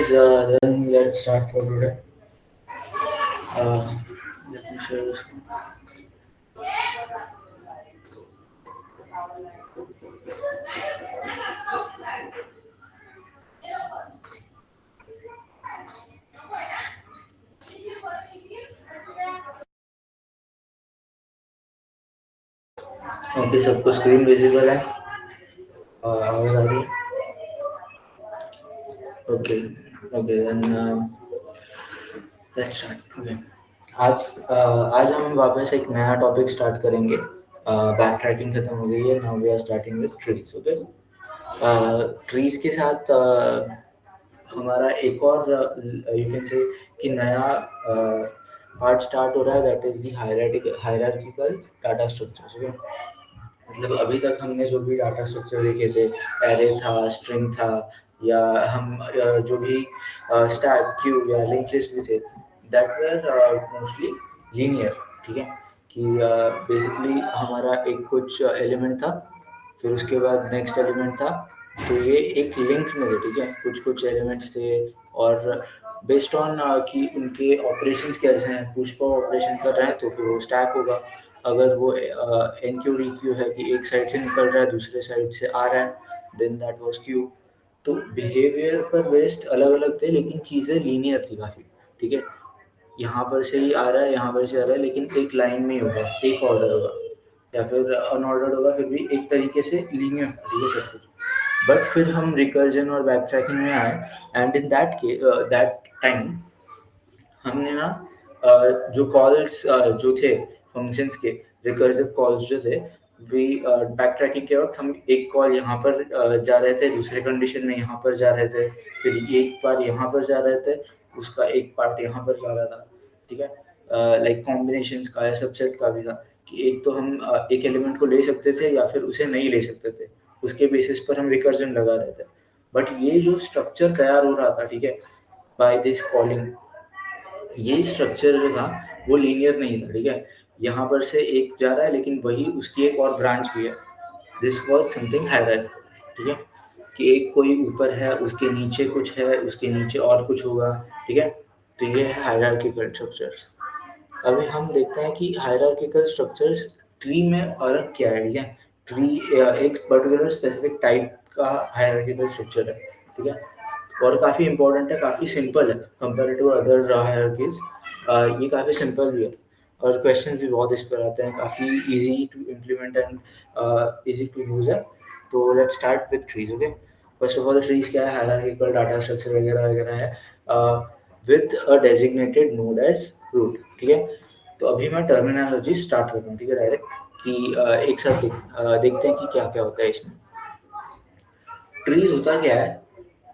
guys, then let's start for today. Uh, Let me share this. Okay, सबको screen visible है? आवाज आ रही है? Okay okay, then let's start. Okay, आज हम वापस एक नया टॉपिक स्टार्ट करेंगे। बैक ट्रैकिंग खत्म हो गई है, now we are starting with trees. Okay, trees के साथ हमारा एक और यू कैन से कि नया पार्ट स्टार्ट हो रहा है, that is the hierarchical data structures. Okay, मतलब अभी तक हमने जो भी डाटा स्ट्रक्चर देखे थे, एरे था, स्ट्रिंग था, या हम जो भी स्टैक, क्यू या लिंक लिस्ट भी थे, दैट वर मोस्टली लीनियर। ठीक है, कि बेसिकली हमारा एक कुछ एलिमेंट था, फिर उसके बाद नेक्स्ट एलिमेंट था, तो ये एक लिंक में थे। ठीक है, कुछ कुछ एलिमेंट्स थे, और बेस्ड ऑन कि उनके ऑपरेशंस कैसे हैं, पुश पॉप ऑपरेशन कर रहे हैं तो फिर वो स्टैक होगा। अगर वो एन क्यू डी क्यू है कि एक साइड से निकल रहा है दूसरे साइड से आ रहा है, देन दैट वाज क्यू। तो बिहेवियर पर बेस्ड अलग अलग थे, लेकिन चीज़ें लीनियर थी काफ़ी। ठीक है, यहाँ पर से ही आ रहा है, यहाँ पर से आ रहा है, लेकिन एक लाइन में ही होगा, एक ऑर्डर होगा, या फिर अनऑर्डर्ड होगा, फिर भी एक तरीके से लीनियर। ठीक है, सब कुछ। बट फिर हम रिकर्जन और बैक ट्रैकिंग में आए, एंड इन दैट टाइम हमने ना जो कॉल्स जो थे फंक्शंस के, रिकर्सिव कॉल्स जो थे, वे बैक ट्रैकिंग के वक्त हम एक कॉल यहाँ पर जा रहे थे, दूसरे कंडीशन में यहाँ पर जा रहे थे, फिर एक बार यहाँ पर जा रहे थे, उसका एक पार्ट यहाँ पर जा रहा था। ठीक है, लाइक कॉम्बिनेशंस का या सबसेट का भी था, कि एक तो हम एक एलिमेंट को ले सकते थे या फिर उसे नहीं ले सकते थे, उसके बेसिस पर हम रिकर्जन लगा रहे थे। बट ये जो स्ट्रक्चर तैयार हो रहा था, ठीक है, बाय दिस कॉलिंग, ये स्ट्रक्चर जो था वो लीनियर नहीं था। ठीक है, यहाँ पर से एक जा रहा है, लेकिन वही उसकी एक और ब्रांच भी है। This was something hierarchy. ठीक है, कि एक कोई ऊपर है, उसके नीचे कुछ है, उसके नीचे और कुछ होगा। ठीक है, तो ये है हायरार्किकल स्ट्रक्चर्स। अभी हम देखते हैं कि हायरार्किकल स्ट्रक्चर्स ट्री में अलग क्या है। ठीक है, ट्री एक पर्टिकुलर स्पेसिफिक टाइप का हायरार्किकल स्ट्रक्चर है। ठीक है, और काफ़ी इंपॉर्टेंट है, काफ़ी सिंपल है कंपेयर टू अदर हायरार्कीज। ये काफ़ी सिंपल भी है, और क्वेश्चन भी बहुत इस पर आते हैं, काफ़ी easy to implement and easy to use है। तो let's start with trees. Okay, first of all trees क्या है, हायरार्किकल डाटा स्ट्रक्चर वगैरह वगैरह है with a designated node as root. ठीक है, तो अभी मैं टर्मिनोलॉजी स्टार्ट कर रहा हूँ। ठीक है, डायरेक्ट कि एक साथ देखते हैं कि क्या क्या होता है इसमें। ट्रीज होता क्या है,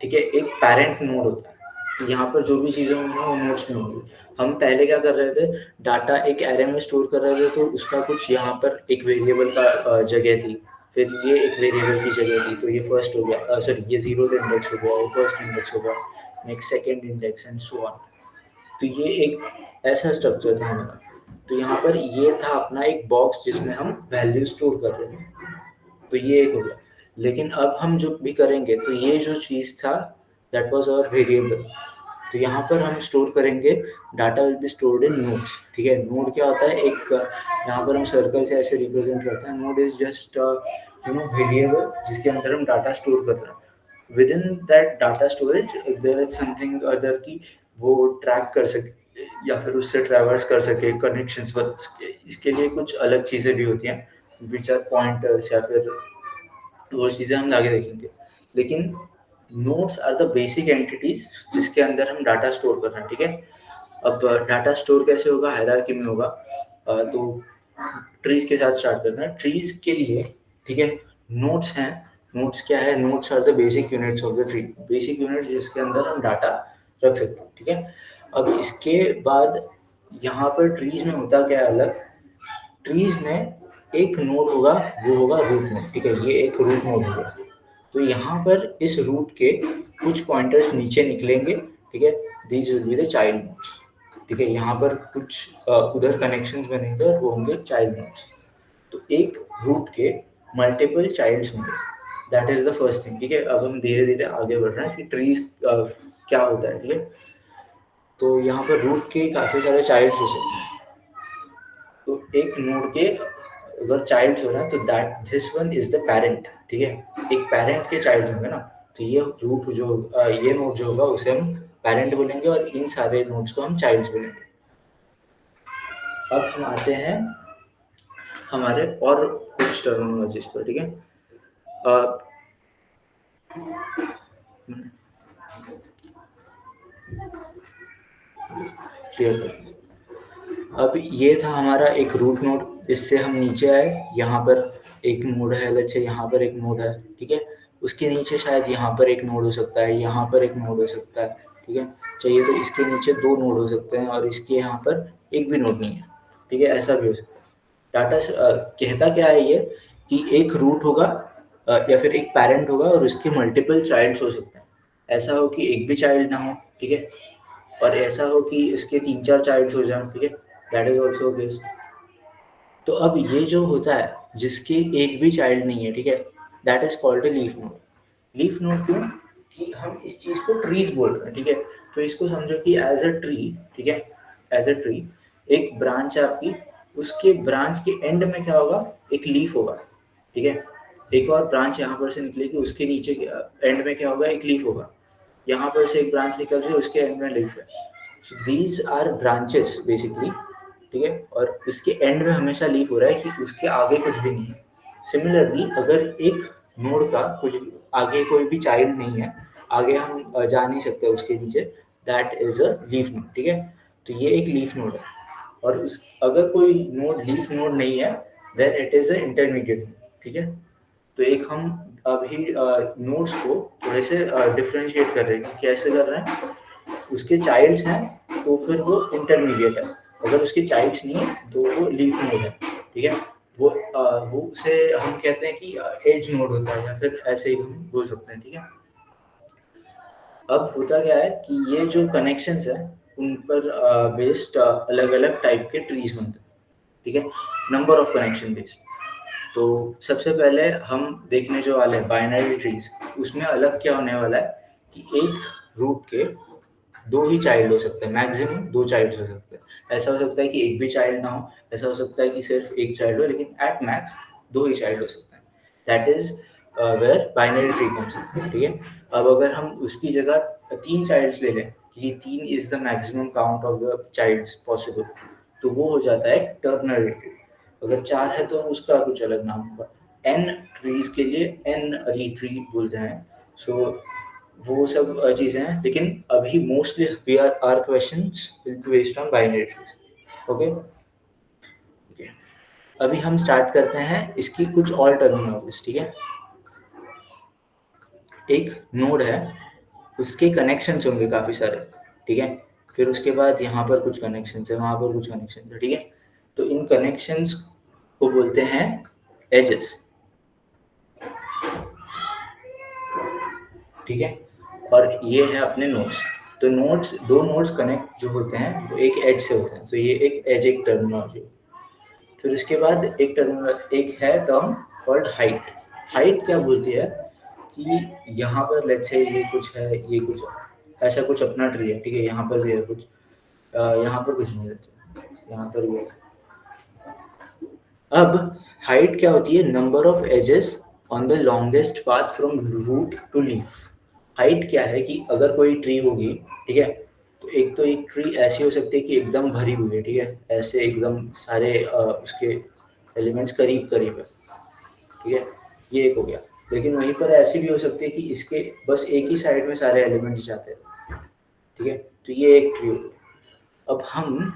ठीक है, एक पेरेंट नोड होता है। तो यहाँ पर जो भी चीज़ें होंगी ना वो नोड्स में होंगी। हम पहले क्या कर रहे थे, डाटा एक एरे में स्टोर कर रहे थे, तो उसका कुछ यहाँ पर एक वेरिएबल का जगह थी, फिर ये एक वेरिएबल की जगह थी, तो ये फर्स्ट हो गया, सॉरी ये जीरो इंडेक्स हो गया, ये फर्स्ट इंडेक्स हो गया, next second index and so on. तो ये एक ऐसा स्ट्रक्चर था हमारा। तो यहाँ पर ये था अपना एक बॉक्स जिसमें हम वैल्यू स्टोर करते थे, तो ये एक हो गया। लेकिन अब हम जो भी करेंगे, तो ये जो चीज़ था दैट वाज आवर वेरिएबल। तो यहाँ पर हम स्टोर करेंगे, data will be stored in nodes. ठीक है, नोड क्या होता है, एक यहाँ पर हम सर्कल से ऐसे रिप्रेजेंट करते हैं, नोड इज जस्ट वेरिएबल जिसके अंदर हम डाटा स्टोर कर रहे हैं। Within that data storage there is something other की वो ट्रैक कर सके या फिर उससे ट्रैवर्स कर सके, कनेक्शंस बन सके, इसके लिए कुछ अलग चीज़ें भी होती हैं, विच आर पॉइंटर्स या फिर वो चीज़ें हम आगे देखेंगे। लेकिन nodes are the basic entities जिसके अंदर हम डाटा स्टोर कर रहे हैं। ठीक है, अब डाटा स्टोर कैसे होगा, हायरार्की में होगा। तो ट्रीज के साथ स्टार्ट करना है। ट्रीज के लिए, ठीक है, नोड्स हैं। नोड्स क्या है, nodes are the basic units of the tree, basic units जिसके अंदर हम डाटा रख सकते हैं। ठीक है, अब इसके बाद यहाँ पर ट्रीज में होता क्या है अलग, ट्रीज में एक नोड होगा, वो होगा रूट नोड। ठीक है, ये एक रूट नोड होगा। तो यहाँ पर इस रूट के कुछ पॉइंटर्स नीचे निकलेंगे। ठीक है, these will be the child nodes. ठीक है, यहाँ पर कुछ उधर कनेक्शंस बनेंगे और वो होंगे चाइल्ड नोड्स। तो एक रूट के मल्टीपल चाइल्ड्स होंगे, that is the first thing. ठीक है, अब हम धीरे धीरे आगे बढ़ रहे हैं कि ट्रीज क्या होता है, ठीक है। तो यहाँ पर रूट के काफ़ी सारे चाइल्ड्स हो सकते हैं। तो एक नोड के अगर चाइल्ड्स हो रहा है तो that this one is the parent, ठीक है। एक पेरेंट के चाइल्ड होंगे ना, तो ये रूट जो ये नोड जो होगा उसे हम पेरेंट बोलेंगे और इन सारे नोड्स को हम चाइल्ड्स बोलेंगे। अब हम आते हैं हमारे और कुछ टर्मिनोलॉजीज पर, ठीक है। क्लियर कर, अब ये था हमारा एक रूट नोड। इससे हम नीचे आए, यहाँ पर एक नोड है, लेट्स से यहाँ पर एक नोड है, ठीक है। उसके नीचे शायद यहाँ पर एक नोड हो सकता है, यहाँ पर एक नोड हो सकता है, ठीक है। चाहिए तो इसके नीचे 2 नोड हो सकते हैं और इसके यहाँ पर एक भी नोड नहीं है, ठीक है। ऐसा भी हो सकता है। डाटा कहता क्या है ये, कि एक रूट होगा या फिर एक पेरेंट होगा और उसके मल्टीपल चाइल्ड्स हो सकते हैं। ऐसा हो कि एक भी चाइल्ड ना हो, ठीक है, और ऐसा हो कि इसके 3-4 चाइल्ड्स हो जाएं, ठीक है। That is also case. तो अब ये जो होता है जिसके एक भी चाइल्ड नहीं है, ठीक है, that is called a leaf node. Leaf node क्यों, कि हम इस चीज को ट्रीज बोल रहे हैं, ठीक है। तो इसको समझो कि एज अ ट्री, ठीक है, एज अ ट्री एक ब्रांच है आपकी, उसके ब्रांच के एंड में क्या होगा, एक लीफ होगा, ठीक है। एक और ब्रांच यहाँ पर से निकलेगी, उसके नीचे एंड में क्या होगा, एक लीफ होगा। यहाँ पर से एक ब्रांच निकल रही है, उसके एंड में लीफ है। So these are branches basically, ठीक है। और इसके एंड में हमेशा लीफ हो रहा है कि उसके आगे कुछ भी नहीं है। सिमिलरली अगर एक नोड का कुछ आगे कोई भी चाइल्ड नहीं है, आगे हम जा नहीं सकते उसके नीचे, that is a leaf node, ठीक है। तो ये एक लीफ नोड है। और उस अगर कोई नोड लीफ नोड नहीं है, then it is a intermediate node, ठीक है। तो एक हम अभी नोड्स को थोड़े से डिफरेंशिएट कर रहे हैं। कैसे कर रहे हैं, उसके चाइल्ड्स हैं तो फिर वो इंटरमीडिएट है, अगर उसके चाइल्ड्स नहीं है तो वो लीफ नोड है, ठीक है। वो उसे हम कहते हैं कि एज नोड होता है, या फिर ऐसे ही हम बोल सकते हैं, ठीक है। अब होता क्या है कि ये जो कनेक्शंस है उन पर बेस्ड अलग अलग टाइप के ट्रीज बनते हैं, ठीक है, नंबर ऑफ कनेक्शन बेस्ड। तो सबसे पहले हम देखने जो वाले हैं बाइनरी ट्रीज, उसमें अलग क्या होने वाला है कि एक रूट के 2 ही चाइल्ड हो सकते हैं, मैक्सिमम 2 चाइल्ड हो सकते हैं। ऐसा हो सकता है कि एक भी चाइल्ड ना हो, ऐसा हो सकता है कि सिर्फ एक चाइल्ड हो, लेकिन एट मैक्स 2 ही चाइल्ड हो सकते हैं। That is where binary tree comes in, ठीक है। अब अगर हम उसकी जगह 3 चाइल्ड्स ले लें कि 3 is the maximum count of the childs possible, तो वो हो जाता है टर्नरी ट्री। अगर 4 है तो उसका कुछ अलग नाम होगा। एन ट्रीज के लिए एन री ट्री बोलते हैं। सो वो सब चीज़ें हैं, लेकिन अभी mostly we are are questions will be based on binary trees, okay. Okay, अभी हम स्टार्ट करते हैं इसकी कुछ और टर्मिनोलॉजीज, ठीक है। एक नोड है, उसके कनेक्शंस होंगे काफ़ी सारे, ठीक है। फिर उसके बाद यहाँ पर कुछ कनेक्शंस है, वहाँ पर कुछ कनेक्शंस है, ठीक है। तो इन कनेक्शंस को बोलते हैं एजेस, ठीक है। और ये है अपने नोड्स। तो नोड्स, 2 नोड्स कनेक्ट जो होते हैं वो एक एज से होते हैं, तो ये एक एज एक टर्मिनोलॉजी। फिर उसके बाद एक है टर्म कॉल्ड हाइट। हाइट क्या बोलती है कि यहाँ पर लेट्स से ये कुछ है, ये कुछ है, ऐसा कुछ अपना ट्री है, ठीक है। यहाँ पर भी है कुछ, यहाँ पर कुछ नहीं रहता, यहाँ पर भी है। अब हाइट क्या होती है, number of edges on the longest path from root to leaf. Height क्या है कि अगर कोई ट्री होगी, ठीक है, तो एक ट्री ऐसी हो सकती है कि एकदम भरी हुई है, ठीक है, ऐसे एकदम सारे उसके एलिमेंट्स करीब करीब है, ठीक है, ये एक हो गया। लेकिन वहीं पर ऐसी भी हो सकती है कि इसके बस एक ही साइड में सारे एलिमेंट्स जाते हैं, ठीक है। तो ये एक ट्री हो गया। अब हम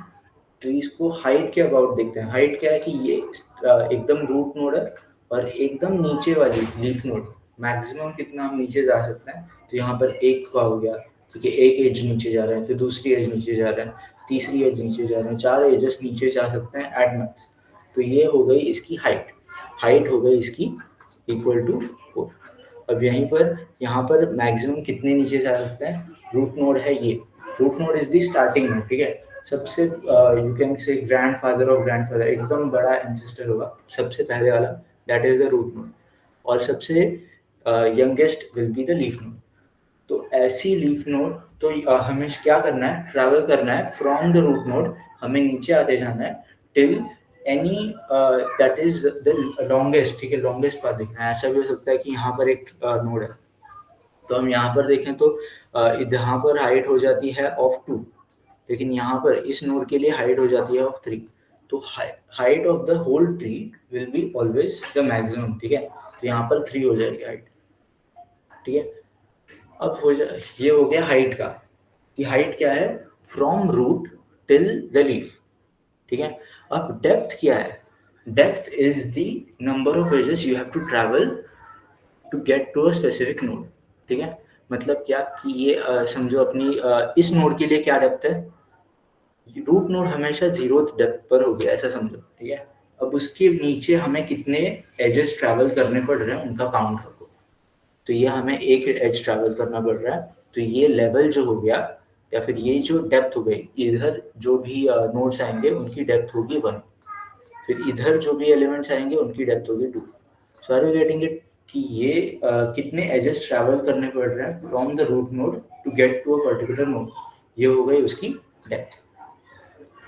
ट्रीज को हाइट के अबाउट देखते हैं। हाइट क्या है कि ये एकदम रूट नोड है और एकदम नीचे वाली लीफ नोड, मैक्सिमम कितना हम नीचे जा सकते हैं। तो यहाँ पर एक का हो गया, ठीक है, एक एज नीचे जा रहा है, फिर दूसरी एज नीचे जा रहा है, तीसरी एज नीचे जा रहे हैं, 4 एजेस नीचे जा सकते हैं एट मैक्स। तो ये हो गई इसकी हाइट। हाइट हो गई इसकी इक्वल टू 4। अब यहीं पर यहाँ पर मैक्सिमम कितने नीचे जा सकते हैं, रूट नोड है ये। Root node is the starting node, ठीक है। सबसे you can say grandfather of grandfather, एकदम बड़ा एंसेस्टर होगा सबसे पहले वाला, that is the root node. और सबसे youngest will be the leaf node. तो ऐसी लीफ नोड तो हमें क्या करना है, ट्रैवल करना है फ्रॉम द रूट नोड, हमें नीचे आते जाना है till any that is the longest, ठीक है, लॉन्गेस्ट पाथ देखना है। ऐसा भी हो सकता है कि यहाँ पर एक नोड है, तो हम यहाँ पर देखें तो यहाँ पर हाइट हो जाती है ऑफ 2, लेकिन यहाँ पर इस नोड के लिए हाइट हो जाती है ऑफ 3। तो height of the whole tree will be always the maximum, ठीक है। तो यहाँ पर 3 हो जाएगी हाइट, ठीक है। अब ये हो गया हाइट का, कि हाइट क्या है, from root till the leaf, ठीक है। अब डेप्थ क्या है, depth is the number of edges you have to travel to get to a specific node, ठीक है। मतलब क्या कि ये समझो अपनी इस नोड के लिए क्या डेप्थ है, रूट नोड हमेशा 0 डेप्थ पर हो गया, ऐसा समझो, ठीक है। अब उसके नीचे हमें कितने एजेस ट्रैवल करने पड़ रहे हैं उनका काउंट रखो, तो ये हमें एक एज ट्रैवल करना पड़ रहा है, तो ये लेवल जो हो गया या फिर ये जो डेप्थ हो गई, इधर जो भी नोड्स आएंगे उनकी डेप्थ होगी 1, फिर इधर जो भी एलिमेंट्स आएंगे उनकी डेप्थ होगी 2। So are you getting it, कि ये कितने एजेस ट्रैवल करने पड़ रहे हैं from the root node to get to a particular node, ये हो गई उसकी डेप्थ,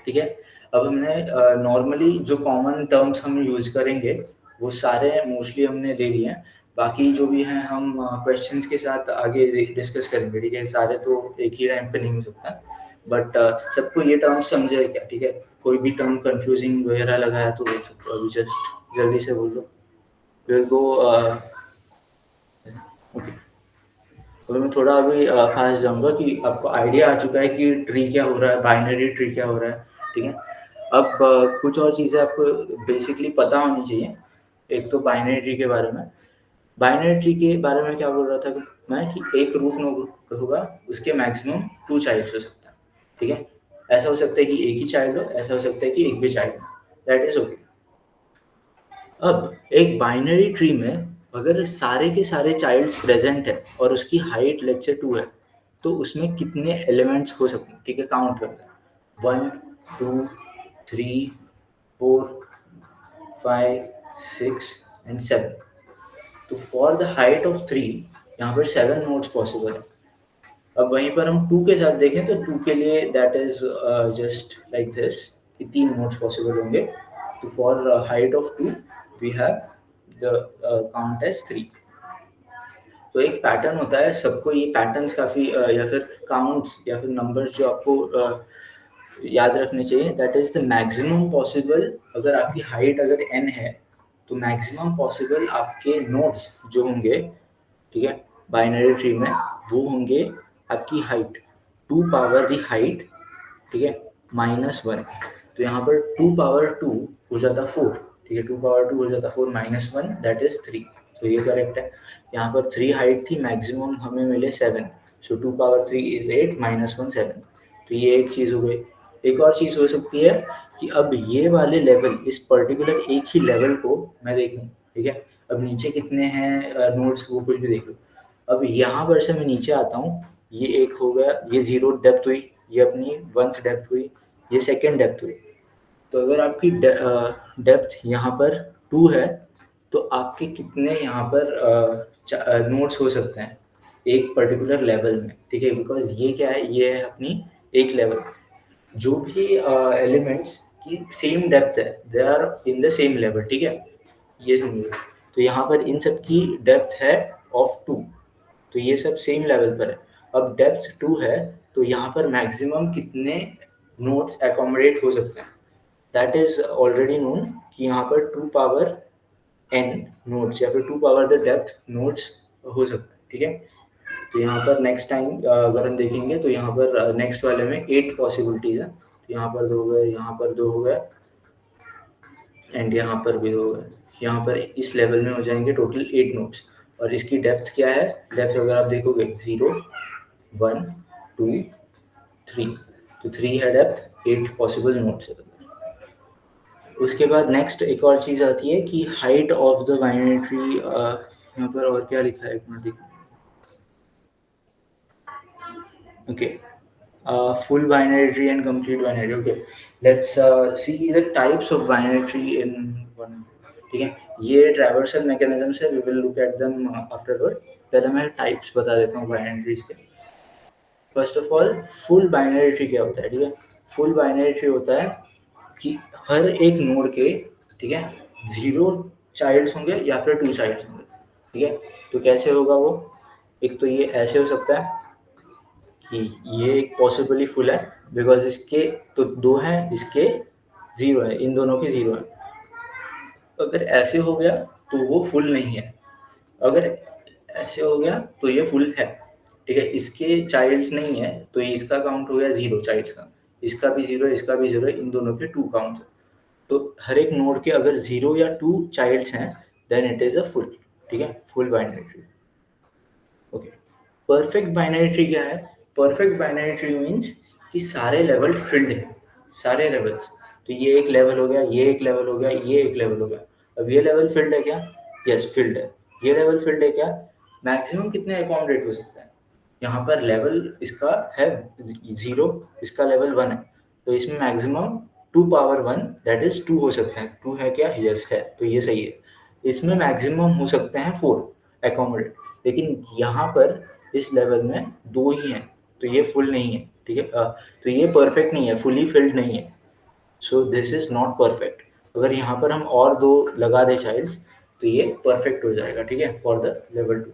ठीक है। अब हमने नॉर्मली जो कॉमन टर्म्स हम यूज करेंगे वो सारे मोस्टली हमने ले लिए हैं, बाकी जो भी हैं हम क्वेश्चंस के साथ आगे डिस्कस करेंगे, ठीक है। सारे तो एक ही टाइम पे नहीं हो सकता, बट सबको ये टर्म्स समझे क्या, ठीक है। कोई भी टर्म कंफ्यूजिंग वगैरह लगा है तो बोल सकते हो, अभी जस्ट जल्दी से बोल लो, विल गो। ओके, तो मैं थोड़ा अभी फास्ट जाऊंगा कि आपको आइडिया आ चुका है कि ट्री क्या हो रहा है, बाइनरी ट्री क्या हो रहा है, ठीक है। अब कुछ और चीज़ें आपको बेसिकली पता होनी चाहिए। एक तो बाइनरी ट्री के बारे में, बाइनरी ट्री के बारे में क्या बोल रहा था मैं, कि एक रूट नोड होगा, उसके मैक्सिमम 2 चाइल्ड्स हो सकता है, ठीक है। ऐसा हो सकता है कि एक ही चाइल्ड हो, ऐसा हो सकता है कि एक भी चाइल्ड हो, दैट इज ओके। अब एक बाइनरी ट्री में अगर सारे के सारे चाइल्ड्स प्रेजेंट है और उसकी हाइट लेट्स से 2 है, तो उसमें कितने एलिमेंट्स हो सकते हैं, ठीक है, काउंट करते हैं 1 2 3 4 5 6 एंड 7। तो फॉर द हाइट ऑफ 3 यहाँ पर 7 नोड्स पॉसिबल है। अब वहीं पर हम 2 के साथ देखें तो 2 के लिए that is just like this, कि 3 नोड्स पॉसिबल होंगे। तो for height of 2 we have the count as 3। तो एक पैटर्न होता है, सबको ये पैटर्न्स काफ़ी या फिर काउंट्स या फिर नंबर्स जो आपको याद रखने चाहिए, that is the maximum possible. अगर आपकी हाइट अगर n है तो मैक्सिमम पॉसिबल आपके नोड्स जो होंगे, ठीक है, बाइनरी ट्री में, वो होंगे आपकी हाइट 2 पावर दी हाइट, ठीक है, -1। तो यहाँ पर 2 पावर 2 हो जाता 4, ठीक है, 2 पावर 2 हो जाता 4 -1 दैट इज 3। तो ये करेक्ट है। यहाँ पर 3 हाइट थी, मैक्सिमम हमें मिले 7, सो 2 पावर 3 इज 8 -1 7। तो ये एक चीज़ हो गई। एक और चीज़ हो सकती है कि अब ये वाले लेवल, इस पर्टिकुलर एक ही लेवल को मैं देखूँ, ठीक है। अब नीचे कितने हैं नोड्स वो कुछ भी देख लो। अब यहाँ पर से मैं नीचे आता हूँ, ये एक हो गया, ये 0 डेप्थ हुई, ये अपनी 1th डेप्थ हुई, ये 2nd डेप्थ हुई। तो अगर आपकी डेप्थ यहाँ पर 2 है, तो आपके कितने यहाँ पर नोड्स हो सकते हैं एक पर्टिकुलर लेवल में, ठीक है। बिकॉज ये क्या है, ये है अपनी एक लेवल, जो भी एलिमेंट्स की सेम डेप्थ है they are in the same level, ठीक है, ये समझो। तो यहाँ पर इन सब की डेप्थ है ऑफ 2, तो ये सब सेम लेवल पर है। अब डेप्थ 2 है, तो यहाँ पर मैक्सिमम कितने नोड्स एकोमोडेट हो सकते हैं, दैट इज ऑलरेडी नोन, कि यहाँ पर 2 पावर n नोड्स या फिर 2 पावर द डेप्थ नोड्स हो सकते हैं, ठीक है। तो यहाँ पर नेक्स्ट टाइम अगर हम देखेंगे तो यहाँ पर नेक्स्ट वाले में 8 पॉसिबिलिटीज है। तो यहाँ पर 2 हो गए, यहाँ पर 2 हो गए एंड यहाँ पर भी 2 हो गए। यहाँ पर इस लेवल में हो जाएंगे टोटल 8 नोड्स। और इसकी डेप्थ क्या है, डेप्थ अगर आप देखोगे 0 1 2 3, तो 3 है डेप्थ, 8 पॉसिबल नोड्स है। उसके बाद नेक्स्ट एक और चीज़ आती है कि height of the binary tree, यहाँ पर और क्या लिखा है, एक मिनट देखो। Okay, full binary tree and complete binary. Okay, let's see the types of binary tree in one. ठीक है, ये ट्रैवर्सल मैकेनिज्म्स है, we will look at them afterward. पहले मैं टाइप्स बता देता हूँ बाइनरी ट्रीज के। First of all full binary tree क्या होता है, ठीक है। फुल बाइनरी ट्री होता है कि हर एक नोड के, ठीक है, 0 चाइल्ड्स होंगे या फिर 2 चाइल्ड्स होंगे, ठीक है। तो कैसे होगा वो, एक तो ये ऐसे हो सकता है कि ये एक पॉसिबली फुल है, बिकॉज इसके तो 2 हैं, इसके 0 है, इन दोनों के 0 है। अगर ऐसे हो गया तो वो फुल नहीं है, अगर ऐसे हो गया तो ये फुल है, ठीक है। इसके चाइल्ड्स नहीं है तो ये इसका काउंट हो गया 0 चाइल्ड्स का, इसका भी 0, इसका भी 0, इन दोनों के 2 काउंट्स। तो हर एक नोड के अगर 0 या 2 चाइल्ड्स हैं then it is a full, ठीक है, full binary tree. Okay, perfect binary tree क्या है? परफेक्ट बाइनरी ट्री मीन्स कि सारे लेवल फिल्ड है, सारे लेवल्स। तो ये एक लेवल हो गया, ये एक लेवल हो गया, ये एक लेवल हो गया। अब ये लेवल फिल्ड है क्या? यस, फिल्ड है। ये लेवल फिल्ड है क्या? मैक्सिमम कितने अकोमोडेट हो सकता है? यहाँ पर लेवल इसका है 0, इसका लेवल 1 है, तो इसमें मैक्सिमम 2 पावर 1 दैट इज 2 हो सकते हैं। 2 है क्या? यस है, तो ये सही है। इसमें मैक्सिमम हो सकते हैं 4 अकोमोडेट, लेकिन यहाँ पर इस लेवल में 2 ही हैं, तो ये फुल नहीं है, ठीक है। तो ये परफेक्ट नहीं है, फुली फिल्ड नहीं है, so this is not perfect. अगर यहाँ पर हम और 2 लगा दें चाइल्ड्स तो ये परफेक्ट हो जाएगा, ठीक है, फॉर द लेवल 2।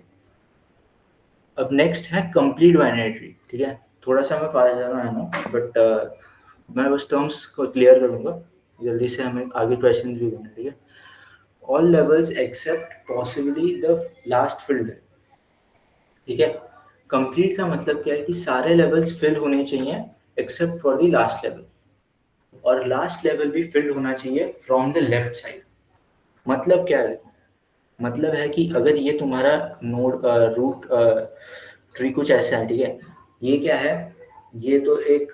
अब नेक्स्ट है कंप्लीट बाइनरी ट्री, ठीक है। थोड़ा सा मैं फास्ट जा रहा हूँ बट मैं बस टर्म्स को क्लियर करूँगा, जल्दी से हमें आगे क्वेश्चन भी करना है, ठीक है। All levels except possibly the last filled, ठीक है। कंप्लीट का मतलब क्या है कि सारे लेवल्स फिल होने चाहिए except for the last level, और लास्ट लेवल भी फिल्ड होना चाहिए फ्रॉम द लेफ्ट साइड। मतलब क्या है? मतलब है कि अगर ये तुम्हारा नोड रूट ट्री कुछ ऐसा है, ठीक है, ये क्या है, ये तो एक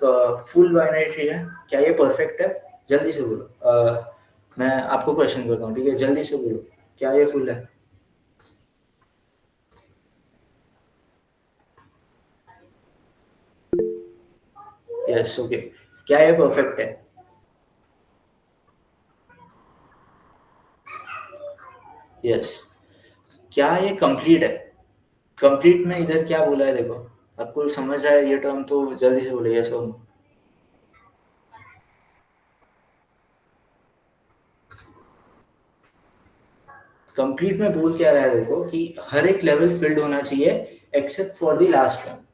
फुल बाइनरी ट्री है, क्या ये परफेक्ट है? जल्दी से बोलो। मैं आपको क्वेश्चन करता हूँ, ठीक है, जल्दी से बोलो, क्या ये फुल है? Yes, okay. क्या ये परफेक्ट है? यस। क्या ये कंप्लीट है? कंप्लीट में इधर क्या बोला है देखो, आपको समझ आया ये टर्म तो जल्दी से बोलो यस और नो। कंप्लीट में बोल क्या रहा है देखो कि हर एक लेवल फिल्ड होना चाहिए except for the last one.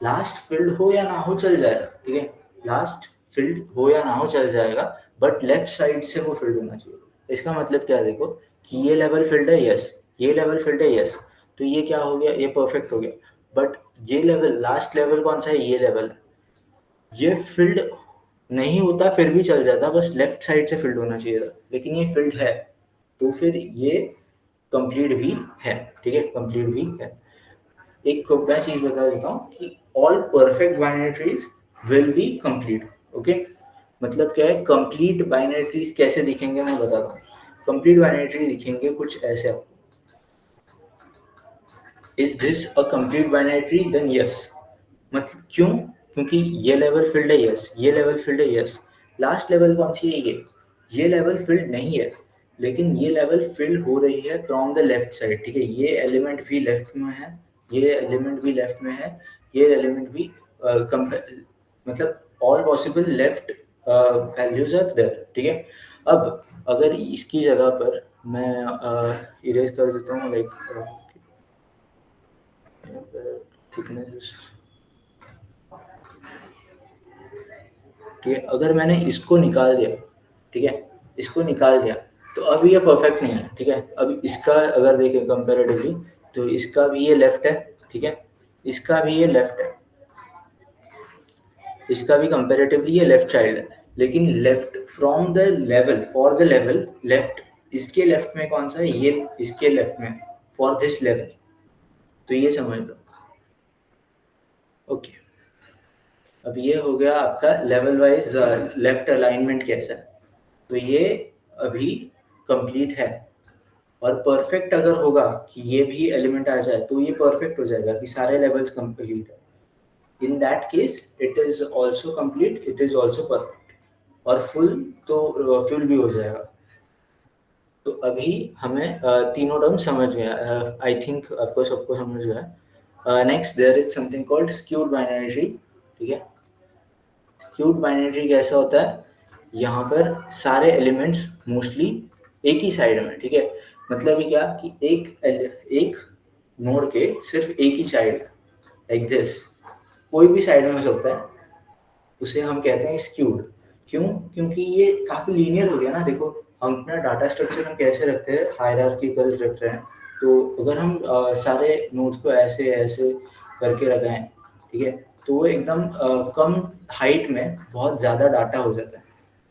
Last field हो या ना हो चल जाएगा, ठीक है, लास्ट फिल्ड हो या ना हो चल जाएगा, बट लेफ्ट साइड से वो फिल्ड होना चाहिए। इसका मतलब क्या है देखो कि ये लेवल फिल्ड है, यस, ये लेवल फिल्ड है, यस, तो ये क्या हो गया, ये परफेक्ट हो गया। बट ये लेवल, लास्ट लेवल कौन सा है? ये लेवल, ये फील्ड नहीं होता फिर भी चल जाता, बस लेफ्ट साइड से फील्ड होना चाहिए था, लेकिन ये फील्ड है, तो फिर ये कंप्लीट भी है, ठीक है, कंप्लीट भी है। एक मैं चीज बता देता हूँ कि all perfect binary trees will be complete, okay. मतलब क्या है, कंप्लीट बाइनरी ट्रीज कैसे दिखेंगे मैं बताता हूँ। कंप्लीट बाइनरी ट्री दिखेंगे कुछ ऐसे। Is this a complete binary tree? Then yes. मतलब क्यों? क्योंकि ये लेवल फील्ड है, यस, ये लेवल फील्ड है, यस। लास्ट लेवल कौन सी है? ये लेवल फील्ड नहीं है, लेकिन ये लेवल फिल हो रही है फ्रॉम द लेफ्ट साइड, ठीक है। ये एलिमेंट भी लेफ्ट में है, ये एलिमेंट भी लेफ्ट में है, ये एलिमेंट भी मतलब all possible left values are there, ठीक है। अब अगर इसकी जगह पर मैं इरेज कर देता हूँ, लाइक थिकनेस, ठीक है, अगर मैंने इसको निकाल दिया, ठीक है, इसको निकाल दिया, तो अब ये परफेक्ट नहीं है, ठीक है। अब इसका अगर देखें कंपेरेटिवली, तो इसका भी ये लेफ्ट है, ठीक है, इसका भी ये लेफ्ट है, इसका भी कंपेरेटिवली ये लेफ्ट चाइल्ड है, लेकिन left from the level, for the level left, इसके लेफ्ट में कौन सा है? ये इसके लेफ्ट में, फॉर दिस लेवल, तो ये समझ लो, ओके। अब ये हो गया आपका लेवल वाइज लेफ्ट अलाइनमेंट कैसा है, तो ये अभी कंप्लीट है। और परफेक्ट अगर होगा कि ये भी एलिमेंट आ जाए तो ये परफेक्ट हो जाएगा कि सारे लेवल्स कंप्लीट है। इन that case it is also complete, it is also perfect. और फुल तो फुल भी हो जाएगा। तो अभी हमें तीनों टर्म समझ गया, आई थिंक आपको सबको समझ गया। Next there is something called skewed binary tree, ठीक है। स्क्यूड बाइनरी ट्री कैसा होता है, यहाँ पर सारे एलिमेंट्स मोस्टली एक ही साइड में, ठीक है। मतलब ये क्या कि एक नोड के सिर्फ एक ही साइड, लाइक दिस, कोई भी साइड में हो सकता है, उसे हम कहते हैं स्क्यूड। क्यों? क्योंकि ये काफी लीनियर हो गया ना। देखो हम अपना डाटा स्ट्रक्चर हम कैसे रखते हैं, हायरार्किकल रख रहे हैं। तो अगर हम सारे नोड्स को ऐसे ऐसे करके लगाएं, ठीक है, तो वो एकदम कम हाइट में बहुत ज़्यादा डाटा हो जाता है।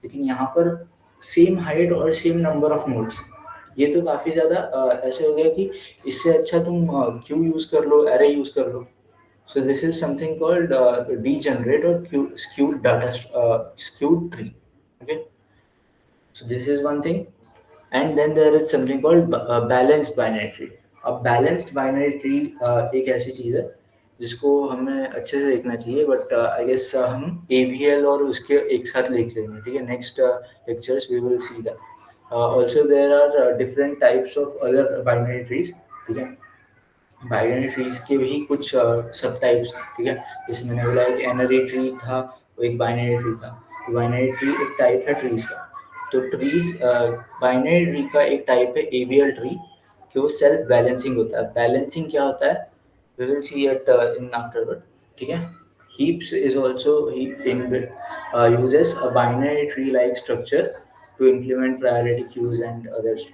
लेकिन यहाँ पर सेम हाइट और सेम नंबर ऑफ नोड्स, ये तो काफ़ी ज़्यादा ऐसे हो गया कि इससे अच्छा तुम क्यू यूज़ कर लो, एरे यूज़ कर लो। So this is something called degenerate or skewed data, skewed tree. Okay, so this is one thing, and then there is something called balanced binary tree. अब balanced binary tree एक ऐसी चीज है जिसको हमें अच्छे से देखना चाहिए, बट आई गेस हम AVL और उसके एक साथ लिख लेंगे, ठीक है। Next lectures we will see that. Also there are different types of other binary trees, ठीक है। बाइनरी ट्रीज के भी कुछ सब टाइप्स हैं, ठीक है। जैसे मैंने बोला एक एनरी ट्री था, वो एक बाइनरी ट्री था। तो बाइनरी ट्री एक टाइप है ट्रीज का। तो ट्रीज, बाइनरी ट्री का एक टाइप है ABL ट्री, कि वो सेल्फ बैलेंसिंग होता है। बैलेंसिंग क्या होता है, we will see it in afterward, ठीक है। Heaps is also heap in uses a binary tree like structure to implement priority queues and others.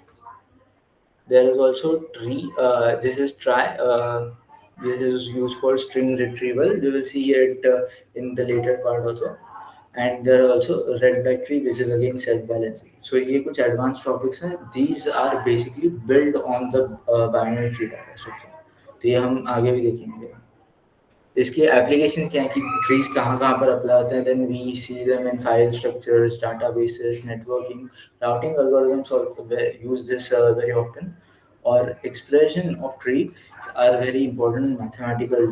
There is also tree. This is try. This is used for string retrieval. You will see it in the later part also. And there are also red black tree, which is again self balancing. So ये कुछ advanced topics हैं. These are basically built on the binary tree data structure. तो ये हम आगे भी देखेंगे। इसके एप्लीकेशन क्या है कि ट्रीज कहाँ कहाँ पर अप्लाई होते हैं, then we see them in file structures, databases, networking, routing algorithms use this very often, और expression of tree are very important mathematical,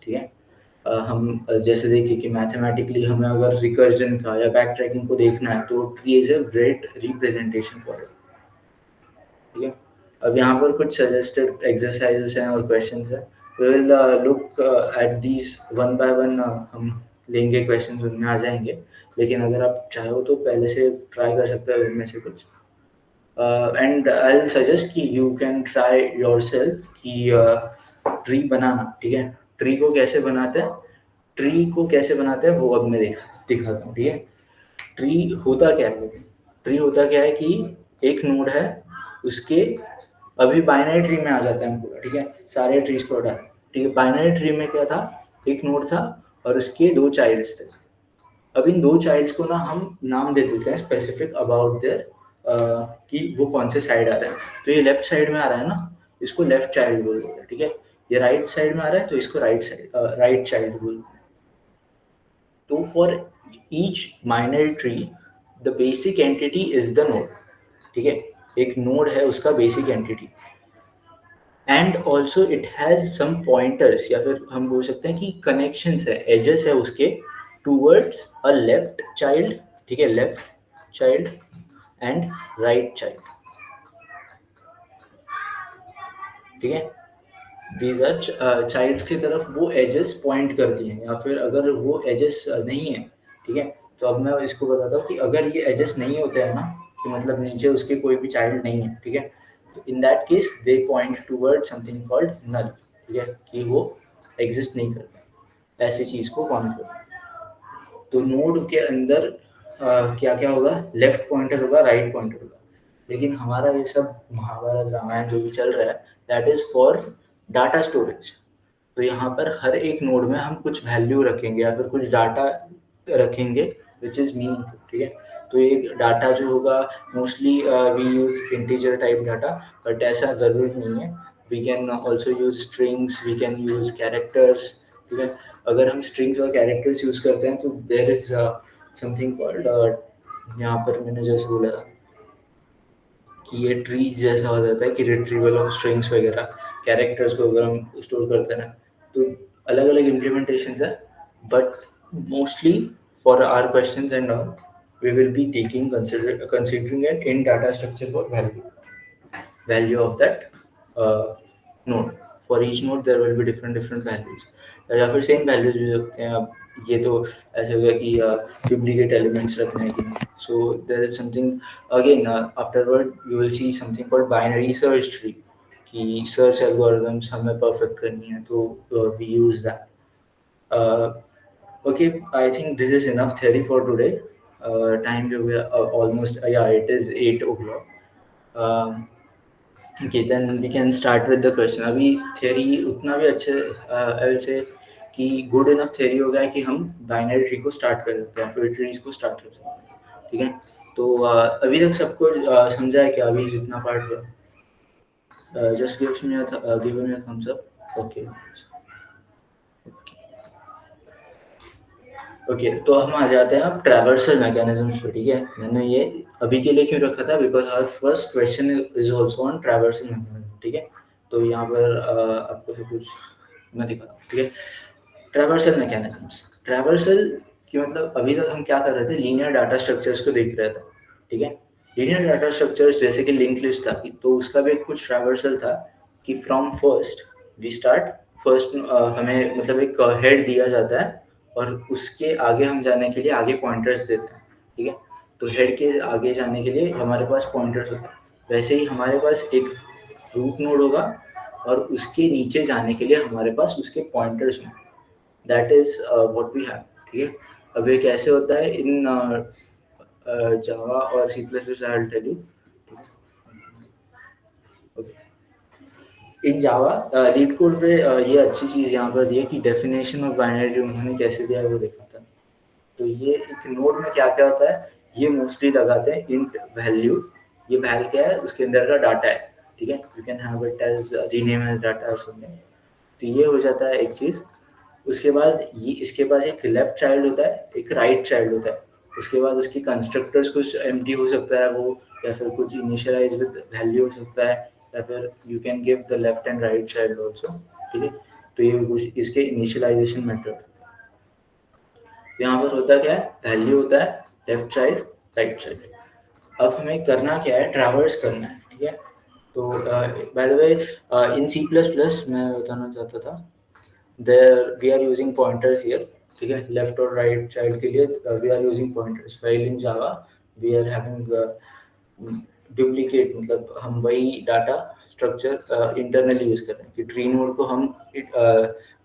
ठीक है। हम जैसे देखिए कि मैथमेटिकली हमें अगर रिकर्जन का या बैक ट्रैकिंग को देखना है, तो tree is a great representation for it, ठीक है। अब यहाँ पर कुछ सजेस्टेड एक्सरसाइजेस हैं और क्वेश्चंस हैं। We will look at these one by one, हम लेंगे क्वेश्चंस, उनमें आ जाएंगे। लेकिन अगर आप चाहो तो पहले से ट्राई कर सकते हो उनमें से कुछ। एंड आई विल सजेस्ट कि यू कैन ट्राई योरसेल्फ कि ट्री बनाना, ठीक है। ट्री को कैसे बनाते हैं, ट्री को कैसे बनाते हैं वो अब मैं दिखाता हूँ, ठीक है। ट्री होता क्या है, ट्री होता क्या है कि एक नोड है, उसके अभी बाइनरी ट्री में आ जाता है पूरा, ठीक है। सारे ट्रीज को हटा, ठीक है। बाइनरी ट्री में क्या था, एक नोड था और उसके दो चाइल्ड्स थे। अब इन दो चाइल्ड्स को ना हम नाम दे देते हैं स्पेसिफिक अबाउट देयर, कि वो कौन से साइड आ रहा है। तो ये लेफ्ट साइड में आ रहा है ना, इसको लेफ्ट चाइल्ड बोल देते हैं, ठीक है। ये राइट साइड में आ रहा है तो इसको राइट चाइल्ड बोल देते हैं। तो for each binary tree the basic entity is the node, ठीक है। एक नोड है उसका basic entity, and also it has some pointers, या फिर हम बोल सकते हैं कि कनेक्शंस है, एजेस है उसके टूवर्ड्स अ लेफ्ट चाइल्ड, ठीक है, left child and right child, ठीक है। दीज आर चाइल्ड्स की तरफ वो एजेस पॉइंट करती हैं, या फिर अगर वो एजेस नहीं है, ठीक है। तो अब मैं इसको बताता हूँ कि अगर ये एजेस नहीं होते हैं ना, कि मतलब नीचे उसके कोई भी चाइल्ड नहीं है, ठीक है, तो in that case they point toward something called null, ठीक है, कि वो एग्जिस्ट नहीं करता, ऐसी चीज को पॉइंट करता। तो नोड के अंदर क्या क्या होगा, लेफ्ट पॉइंटर होगा, राइट पॉइंटर होगा। लेकिन हमारा ये सब महाभारत रामायण जो भी चल रहा है, that is for data storage. तो यहाँ पर हर एक नोड में हम कुछ वैल्यू रखेंगे या फिर कुछ डाटा रखेंगे विच इज मीनिंगफुल, ठीक है। तो ये डाटा जो होगा mostly we use integer type data, but ऐसा जरूरी नहीं है। We can also use strings, we can use characters, ठीक है। अगर हम स्ट्रिंग्स और कैरेक्टर्स यूज करते हैं तो देर इज समथिंग कॉल्ड, यहाँ पर मैंने जैसे बोला था कि ये ट्री जैसा हो जाता है कि रिट्रीवल ऑफ स्ट्रिंग्स वगैरह, कैरेक्टर्स को अगर हम स्टोर करते हैं तो अलग अलग इम्प्लीमेंटेशन है। But mostly for our question and all we will be taking considering it in data structure for value of that node. For each node there will be different different values, या फिर same values भी हो सकते हैं। अब ये तो ऐसे हो गया कि डुप्लीकेट एलिमेंट्स रखने हैं कि नहीं। So there is something again afterward you will see something called binary search tree, कि सर्च एल्गोरिथम्स हमें परफेक्ट करनी है तो we use that. Okay, I think this is enough theory for today. Time we are almost, yeah, it is 8 o'clock. Um, okay, then we can start with the question. अभी theory उतना भी अच्छे I will say कि good enough theory हो गया है कि हम binary tree को start कर सकते हैं, फिर trees को start कर सकते हैं. ठीक है, तो अभी तक सबको समझा है कि अभी जितना part हुआ. Just give me a thumbs up. Okay. Okay, तो हम आ जाते हैं अब ट्रैवर्सल मैकेनिज्म्स पे. ठीक है, मैंने ये अभी के लिए क्यों रखा था, because our first question is also on traversal mechanism. ठीक है, तो यहाँ पर आपको सब कुछ मैं दिखाता हूँ. ठीक है, ट्रैवर्सल मैकेनिज्म्स. ट्रैवर्सल की मतलब अभी तक हम क्या कर रहे थे, लीनियर डाटा स्ट्रक्चर्स को देख रहे थे. ठीक है, लीनियर डाटा स्ट्रक्चर्स जैसे कि लिंक लिस्ट था, तो उसका भी कुछ ट्रैवर्सल था कि from first we start. First हमें मतलब एक हेड दिया जाता है और उसके आगे हम जाने के लिए आगे पॉइंटर्स देते हैं. ठीक है, तो हेड के आगे जाने के लिए हमारे पास पॉइंटर्स होते हैं. वैसे ही हमारे पास एक रूट नोड होगा और उसके नीचे जाने के लिए हमारे पास उसके पॉइंटर्स होंगे. That is what we have. ठीक है, अब ये कैसे होता है इन जावा और C plus plus, I will tell you. In Java LeetCode पे ये अच्छी चीज़ यहाँ पर दी है कि डेफिनेशन ऑफ बाइनरी उन्होंने कैसे दिया है वो देखा था. तो ये एक नोड में क्या क्या होता है, ये मोस्टली लगाते हैं इंट वैल्यू. ये वैल क्या है, उसके अंदर का डाटा है. ठीक है, you can have it as rename as data और समथिंग. तो ये हो जाता है एक चीज़. उसके बाद ये इसके पास एक लेफ्ट चाइल्ड होता है, एक राइट चाइल्ड होता है. उसके बाद उसके कंस्ट्रक्टर्स कुछ एम्प्टी हो सकता है वो, या फिर कुछ इनिशियलाइज विद वैल्यू हो सकता है, या फिर you can give the left and right child also. ठीक है, तो ये कुछ इसके इनिशियलाइजेशन मेथड. यहाँ पर होता क्या है, वैल्यू होता है, लेफ्ट चाइल्ड, राइट चाइल्ड. अब हमें करना क्या है, ट्रैवर्स करना है. ठीक है, तो by the way in C plus plus मैं बताना चाहता था, there we are using pointers here. ठीक है, लेफ्ट और राइट चाइल्ड के लिए we are using pointers, while in Java we are having duplicate, मतलब हम वही डाटा स्ट्रक्चर इंटरनली यूज कर रहे हैं कि ट्री नोड को हम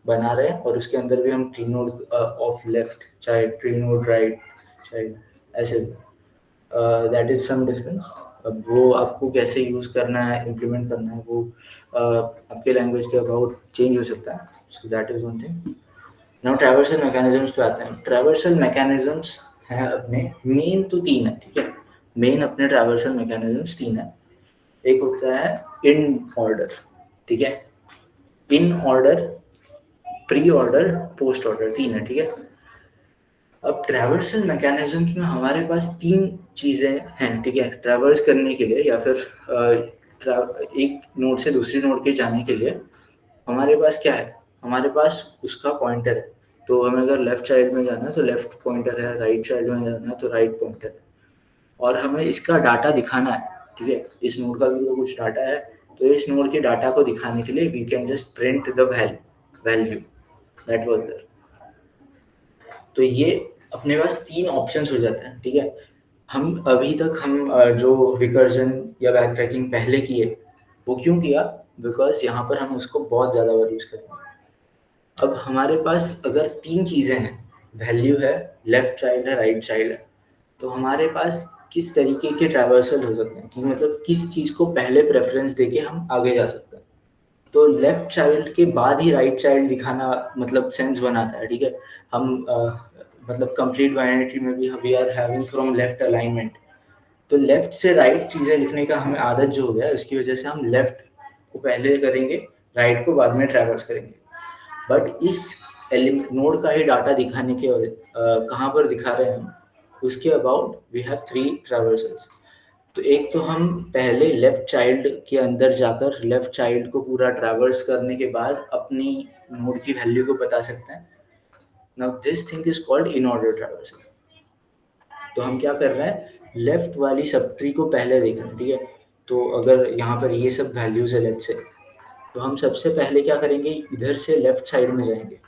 बना रहे हैं और उसके अंदर भी हम tree node of left child, tree node right child, ऐसे. That is some difference. अब वो आपको कैसे यूज करना है, इम्प्लीमेंट करना है, वो आपके लैंग्वेज के अबाउट चेंज हो सकता है. So that is one thing. Now traversal mechanisms पे आते हैं. ट्रैवर्सल मैकेनिज्म्स हैं अपने मेन तो तीन है. ठीक है, मेन अपने ट्रैवर्सल मैकेनिज्म्स तीन है. एक होता है इन ऑर्डर. ठीक है, in order, pre order, post order, तीन है. ठीक है, अब ट्रैवर्सल मैकेनिज्म में हमारे पास तीन चीज़ें हैं. ठीक है, ट्रैवर्स करने के लिए या फिर एक नोड से दूसरी नोड के जाने के लिए हमारे पास क्या है, हमारे पास उसका पॉइंटर है. तो हमें अगर लेफ्ट साइड में जाना है तो लेफ्ट पॉइंटर है, राइट साइड में जाना है तो राइट पॉइंटर है, और हमें इसका डाटा दिखाना है. ठीक है, इस नोड का भी तो कुछ डाटा है, तो इस नोड के डाटा को दिखाने के लिए we can just print the value that was there. तो ये अपने पास तीन ऑप्शंस हो जाते हैं. ठीक है, हम अभी तक हम जो रिकर्जन या बैक ट्रैकिंग पहले किए वो क्यों किया, बिकॉज यहाँ पर हम उसको बहुत ज़्यादा बार यूज़ करेंगे. अब हमारे पास अगर तीन चीज़ें हैं, वैल्यू है, लेफ्ट चाइल्ड है, राइट चाइल्ड है, तो हमारे पास किस तरीके के ट्रैवर्सल हो सकते हैं, कि मतलब किस चीज़ को पहले प्रेफरेंस देके हम आगे जा सकते हैं. तो लेफ्ट चाइल्ड के बाद ही राइट चाइल्ड दिखाना मतलब सेंस बनाता है. ठीक है, हम मतलब कंप्लीट बाइनरी में भी we are having from left alignment, तो लेफ्ट से राइट चीज़ें लिखने का हमें आदत जो हो गया है, उसकी वजह से हम लेफ्ट को पहले करेंगे, राइट को बाद में ट्रैवर्स करेंगे. बट इस नोड का ही डाटा दिखाने के कहाँ पर दिखा रहे हैं हम, उसके about we have three traversals. तो एक तो हम पहले लेफ्ट चाइल्ड के अंदर जाकर लेफ्ट चाइल्ड को पूरा ट्रैवर्स करने के बाद अपनी नोड की वैल्यू को बता सकते हैं. Now this thing is called in order traversal. तो हम क्या कर रहे हैं, लेफ्ट वाली सब ट्री को पहले देख रहे हैं. ठीक है, तो अगर यहाँ पर ये सब वैल्यूज है लेट्स से, तो हम सबसे पहले क्या करेंगे, इधर से लेफ्ट साइड में जाएंगे।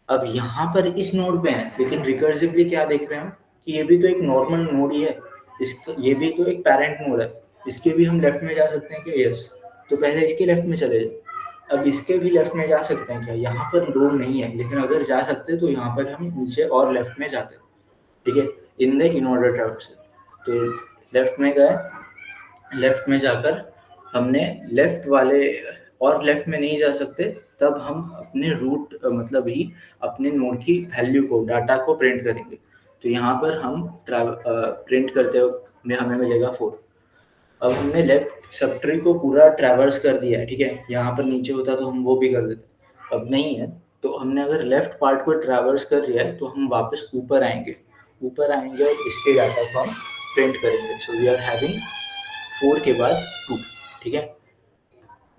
अब यहाँ पर इस नोड पे हैं, लेकिन रिकर्सिवली क्या देख रहे हैं हम कि ये भी तो एक नॉर्मल नोड ही है, इसका ये भी तो एक पेरेंट नोड है, इसके भी हम लेफ्ट में जा सकते हैं क्या? यस। तो पहले इसके लेफ्ट में चले जाए। अब इसके भी लेफ्ट में जा सकते हैं क्या? यहाँ पर नोड नहीं है, लेकिन अगर जा सकते तो यहाँ पर हम नीचे और लेफ्ट में जाते हैं, ठीक है, in the in order traversal. तो लेफ्ट में गए, लेफ्ट में जाकर हमने लेफ्ट वाले, और लेफ्ट में नहीं जा सकते, तब हम अपने रूट मतलब ही अपने नोड की वैल्यू को, डाटा को प्रिंट करेंगे। तो यहाँ पर हम प्रिंट करते हुए हमें मिलेगा 4। अब हमने लेफ्ट सब ट्री को पूरा ट्रैवर्स कर दिया है, ठीक है, यहाँ पर नीचे होता तो हम वो भी कर देते, अब नहीं है। तो हमने अगर लेफ्ट पार्ट को ट्रैवर्स कर लिया है तो हम वापस ऊपर आएंगे, ऊपर आएंगे और इसके डाटा को हम प्रिंट करेंगे। सो वी आर हैविंग 4 के बाद 2, ठीक है।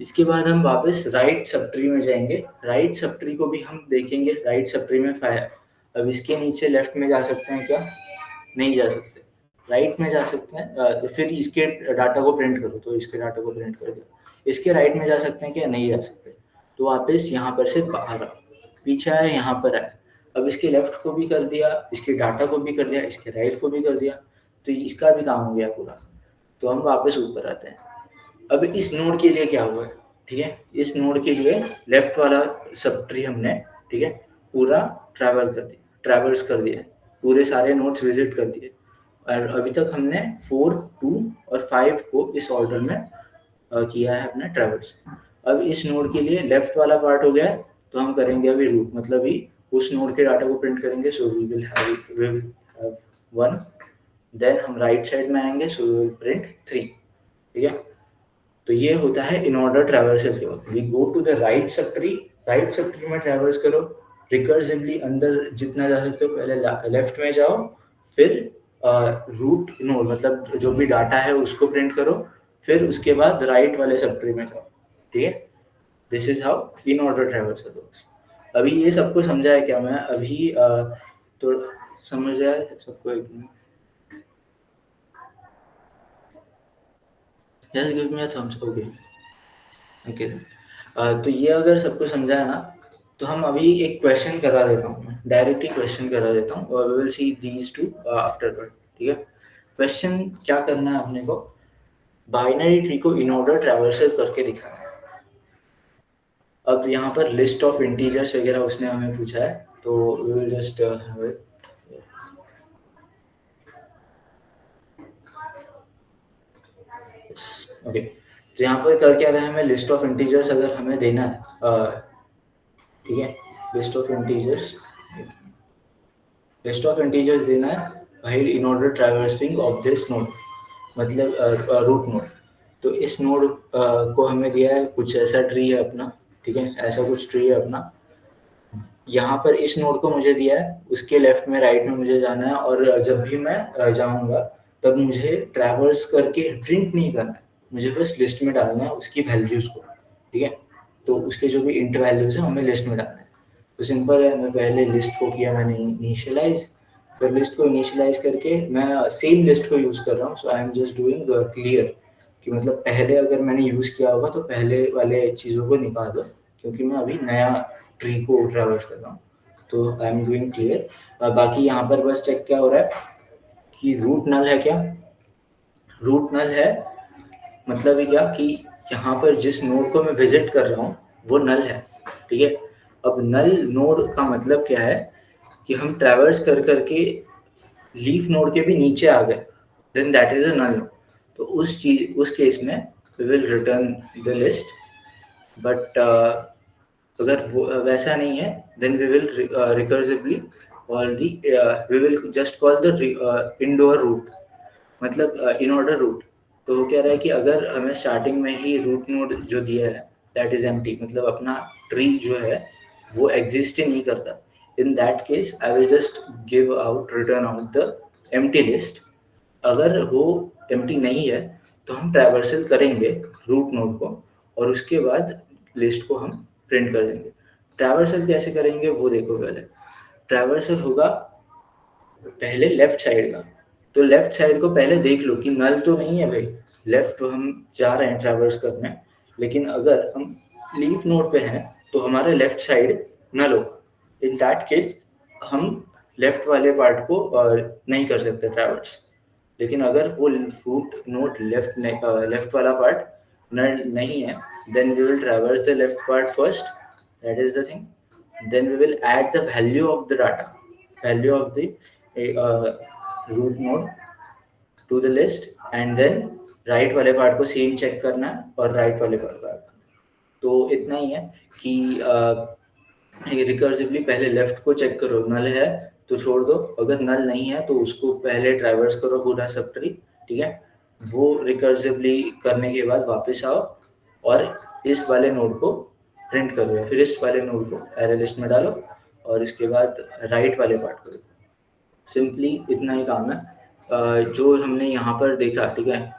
इसके बाद हम वापस राइट सब ट्री में जाएंगे, राइट सब ट्री को भी हम देखेंगे, राइट सब ट्री में 5 है। अब इसके नीचे लेफ्ट में जा सकते हैं क्या? नहीं जा सकते। राइट में जा सकते हैं, फिर इसके डाटा को प्रिंट करो, तो इसके डाटा को प्रिंट कर दो। इसके राइट में जा सकते हैं क्या? नहीं जा सकते। तो वापस यहाँ पर से बाहर आओ, पीछे आए, यहाँ पर आए। अब इसके लेफ्ट को भी कर दिया, इसके डाटा को भी कर दिया, इसके राइट को भी कर दिया, तो इसका भी काम हो गया पूरा। तो हम वापस ऊपर आते हैं। अब इस नोड के लिए क्या हुआ है, ठीक है, इस नोड के लिए लेफ्ट वाला सब ट्री हमने, ठीक है, पूरा ट्रैवर्स कर दिया, पूरे सारे नोड्स विजिट कर दिए। और अभी तक हमने 4, 2 और 5 को इस ऑर्डर में किया है अपना ट्रैवर्स। अब इस नोड के लिए लेफ्ट वाला पार्ट हो गया है, तो हम करेंगे अभी रूट, मतलब ही उस नोड के डाटा को प्रिंट करेंगे। So we will have 1। Then हम राइट साइड में आएंगे, सो वी विल प्रिंट 3, ठीक है। तो ये होता है इन ऑर्डर ट्रैवर्सल के वक्त। We go to the right sub tree, right sub tree में ट्रैवर्स करो, रिकर्सिवली अंदर जितना जा सकते हो पहले लेफ्ट में जाओ, फिर रूट नोड मतलब जो भी डाटा है उसको प्रिंट करो, फिर उसके बाद राइट वाले सब ट्री में जाओ, ठीक है। This is how in order traversal works. अभी ये सबको समझा है क्या? मैं अभी तो समझ आया सबको? एक minute, just give me a thumbs up. Okay, okay. तो ये अगर सबको समझा है ना, तो हम अभी एक क्वेश्चन करा देता हूँ, मैं डायरेक्टली क्वेश्चन करा देता हूँ, और we will see these two afterward, ठीक है। क्वेश्चन क्या करना है अपने को, बाइनरी ट्री को इन ऑर्डर ट्रैवर्सल करके दिखाना है। अब यहाँ पर लिस्ट ऑफ इंटीजर्स वगैरह उसने हमें पूछा है, तो we will just have it. Okay, तो यहाँ पर कर क्या रहे हैं, हमें लिस्ट ऑफ इंटीजर्स अगर हमें देना है, ठीक है, list of integers, list of integers देना है भाई in order traversing of this node, मतलब रूट नोड। तो इस नोड को हमें दिया है, कुछ ऐसा ट्री है अपना, ठीक है, ऐसा कुछ ट्री है अपना। यहाँ पर इस नोड को मुझे दिया है, उसके लेफ्ट में राइट में मुझे जाना है, और जब भी मैं जाऊँगा तब मुझे ट्रैवर्स करके प्रिंट नहीं करना है, मुझे बस लिस्ट में डालना है उसकी वैल्यूज़ को, ठीक है। तो उसके जो भी इंट वैल्यूज़ हैं हमें लिस्ट में डालना है। तो सिंपल है, मैं पहले लिस्ट को किया मैंने इनिशियलाइज, फिर लिस्ट को इनिशियलाइज करके मैं सेम लिस्ट को यूज़ कर रहा हूँ। So I am just doing clear, कि मतलब पहले अगर मैंने यूज़ किया होगा तो पहले वाले चीज़ों को निकाल दो, क्योंकि मैं अभी नया ट्री को ट्रैवर्स कर रहा हूँ। तो आई एम डूइंग क्लियर। बाकी यहाँ पर बस चेक क्या हो रहा है कि रूट नल है क्या? रूट नल है, मतलब ये क्या कि यहाँ पर जिस नोड को मैं विजिट कर रहा हूँ वो नल है, ठीक है। अब नल नोड का मतलब क्या है कि हम ट्रैवर्स कर करके लीफ नोड के भी नीचे आ गए, then that is a null node. तो उस केस में we will return the list. But अगर वो वैसा नहीं है, then we will recursively call the, we will just call the inorder root, मतलब इन ऑर्डर रूट। तो वो कह रहा है कि अगर हमें स्टार्टिंग में ही रूट नोड जो दिया है दैट इज एम्प्टी, मतलब अपना ट्री जो है वो एग्जिस्ट ही नहीं करता, इन that case I will just give out, return out the empty list. अगर वो एम्प्टी नहीं है तो हम ट्रैवर्सल करेंगे रूट नोड को, और उसके बाद लिस्ट को हम प्रिंट कर देंगे। ट्रैवर्सल कैसे करेंगे वो देखो। पहले ट्रैवर्सल होगा पहले लेफ्ट साइड का, तो लेफ्ट साइड को पहले देख लो कि नल तो नहीं है भाई, लेफ्ट तो हम जा रहे हैं ट्रैवर्स करने, लेकिन अगर हम लीफ नोड पे हैं तो हमारे लेफ्ट साइड नल होगा। इन दैट केस हम लेफ्ट वाले पार्ट को नहीं कर सकते ट्रैवर्स। लेकिन अगर वो रूट नोड लेफ्ट वाला पार्ट नल नहीं है, then we will traverse the left part first. That is the thing. Then we will add the value of the data, value of the uh, root node to the list, and then right वाले part को same check करना है और right वाले part को add करना है। तो इतना ही है कि रिकर्सिवली पहले लेफ्ट को चेक करो, नल है तो छोड़ दो, अगर नल नहीं है तो उसको पहले ट्रैवर्स करो पूरा सब ट्री, ठीक है। वो रिकर्सिवली करने के बाद वापस आओ और इस वाले नोड को प्रिंट करो या फिर इस वाले नोड को एरे लिस्ट में डालो और इसके बाद राइट वाले पार्ट को देखो। सिंपली इतना ही काम है। जो हमने यहाँ पर देखा, ठीक है,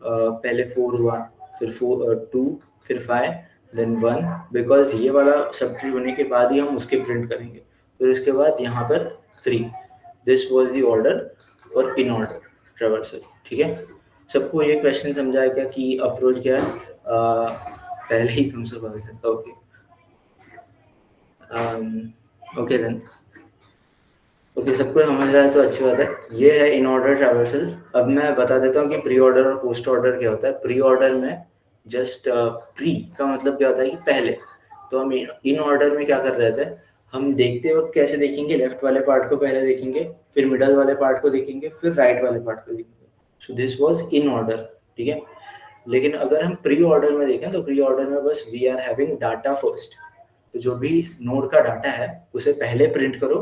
पहले 4 हुआ, फिर 2, फिर 5, देन 1, बिकॉज ये वाला सब ट्री होने के बाद ही हम उसके प्रिंट करेंगे। फिर उसके बाद यहाँ पर 3। This was the order for in order traversal, ठीक है। सबको ये क्वेश्चन समझा है क्या कि अप्रोच क्या है? पहले ही तुम सब आ गया। ओके ओके देन, ओके सबको समझ रहा है तो अच्छी बात है। ये है इन ऑर्डर ट्रैवर्सल। अब मैं बता देता हूँ कि प्री ऑर्डर और पोस्ट ऑर्डर क्या होता है। प्री ऑर्डर में जस्ट प्री का मतलब क्या होता है कि पहले। तो हम इन ऑर्डर में क्या कर रहे थे, हम देखते वक्त कैसे देखेंगे, लेफ्ट वाले पार्ट को पहले देखेंगे, फिर मिडल वाले पार्ट को देखेंगे, फिर राइट वाले पार्ट को देखेंगे। So this was in order, ठीक है। लेकिन अगर हम प्री ऑर्डर में देखें तो प्री ऑर्डर में बस we are having data first. तो जो भी नोड का डाटा है उसे पहले प्रिंट करो,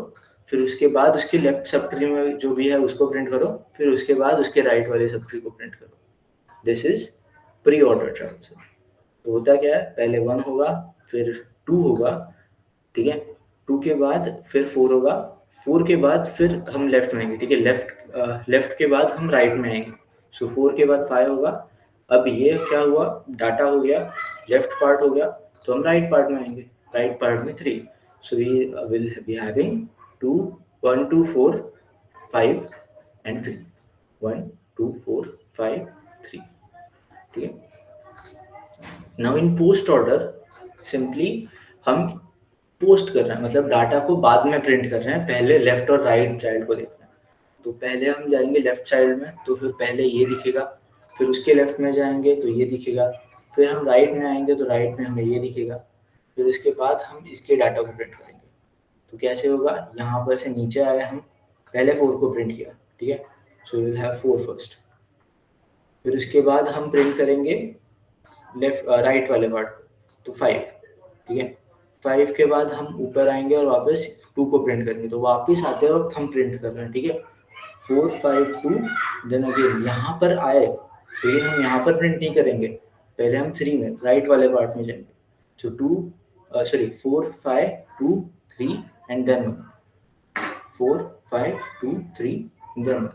फिर उसके बाद उसके लेफ्ट सब ट्री में जो भी है उसको प्रिंट करो, फिर उसके बाद उसके राइट वाले सब ट्री को प्रिंट करो। This is pre order transition. तो होता क्या है, पहले 1 होगा, फिर 2 होगा, ठीक है, 2 के बाद फिर 4 होगा, 4 के बाद फिर हम लेफ्ट में आएंगे, ठीक है, लेफ्ट के बाद हम राइट में आएंगे। सो 4 के बाद 5 होगा। अब ये क्या हुआ, डाटा हो गया, लेफ्ट पार्ट हो गया, तो हम राइट पार्ट में आएंगे, राइट पार्ट में 3। So we will be having 2 1 2 4 5 and 3, 1 2 4 5 3, ठीक है। Now in post order simply हम पोस्ट कर रहे हैं, मतलब डाटा को बाद में प्रिंट कर रहे हैं, पहले लेफ्ट और राइट चाइल्ड को देख रहे हैं। तो पहले हम जाएंगे लेफ्ट चाइल्ड में, तो फिर पहले ये दिखेगा, फिर उसके लेफ्ट में जाएंगे तो ये दिखेगा, फिर हम राइट में आएंगे तो राइट में हमें ये दिखेगा, फिर उसके बाद हम इसके डाटा को प्रिंट करेंगे। तो कैसे होगा, यहाँ पर से नीचे आए, हम पहले 4 को प्रिंट किया, ठीक है, सो विल हैव 4 फर्स्ट। फिर उसके बाद हम प्रिंट करेंगे लेफ्ट राइट वाले पार्ट, तो 5, ठीक है। 5 के बाद हम ऊपर आएंगे और वापस 2 को प्रिंट करेंगे, तो वापस आते वक्त हम प्रिंट कर रहे हैं, ठीक है, 4 5 2। देन अगेन यहाँ पर आए, लेकिन हम यहाँ पर प्रिंट नहीं करेंगे, पहले हम 3 में राइट वाले पार्ट में जाएंगे। So 4 5 2 3 and then 4 5 2 3 then.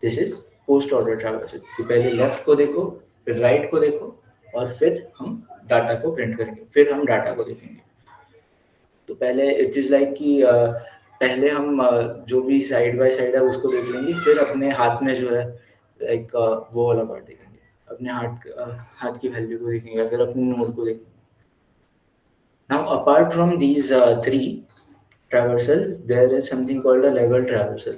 This is post order traversal, कि पहले लेफ्ट को देखो, फिर राइट को देखो, और फिर हम डाटा को प्रिंट करेंगे, फिर हम डाटा को देखेंगे। तो पहले इट इज लाइक कि पहले हम जो भी साइड बाय साइड है उसको देख लेंगे, फिर अपने हाथ में जो है लाइक वो वाला पार्ट देखेंगे, अपने हाथ की वैल्यू को देखेंगे, अगर अपने नोड को देखेंगे। Now apart from these 3 traversal, there is something called a level traversal.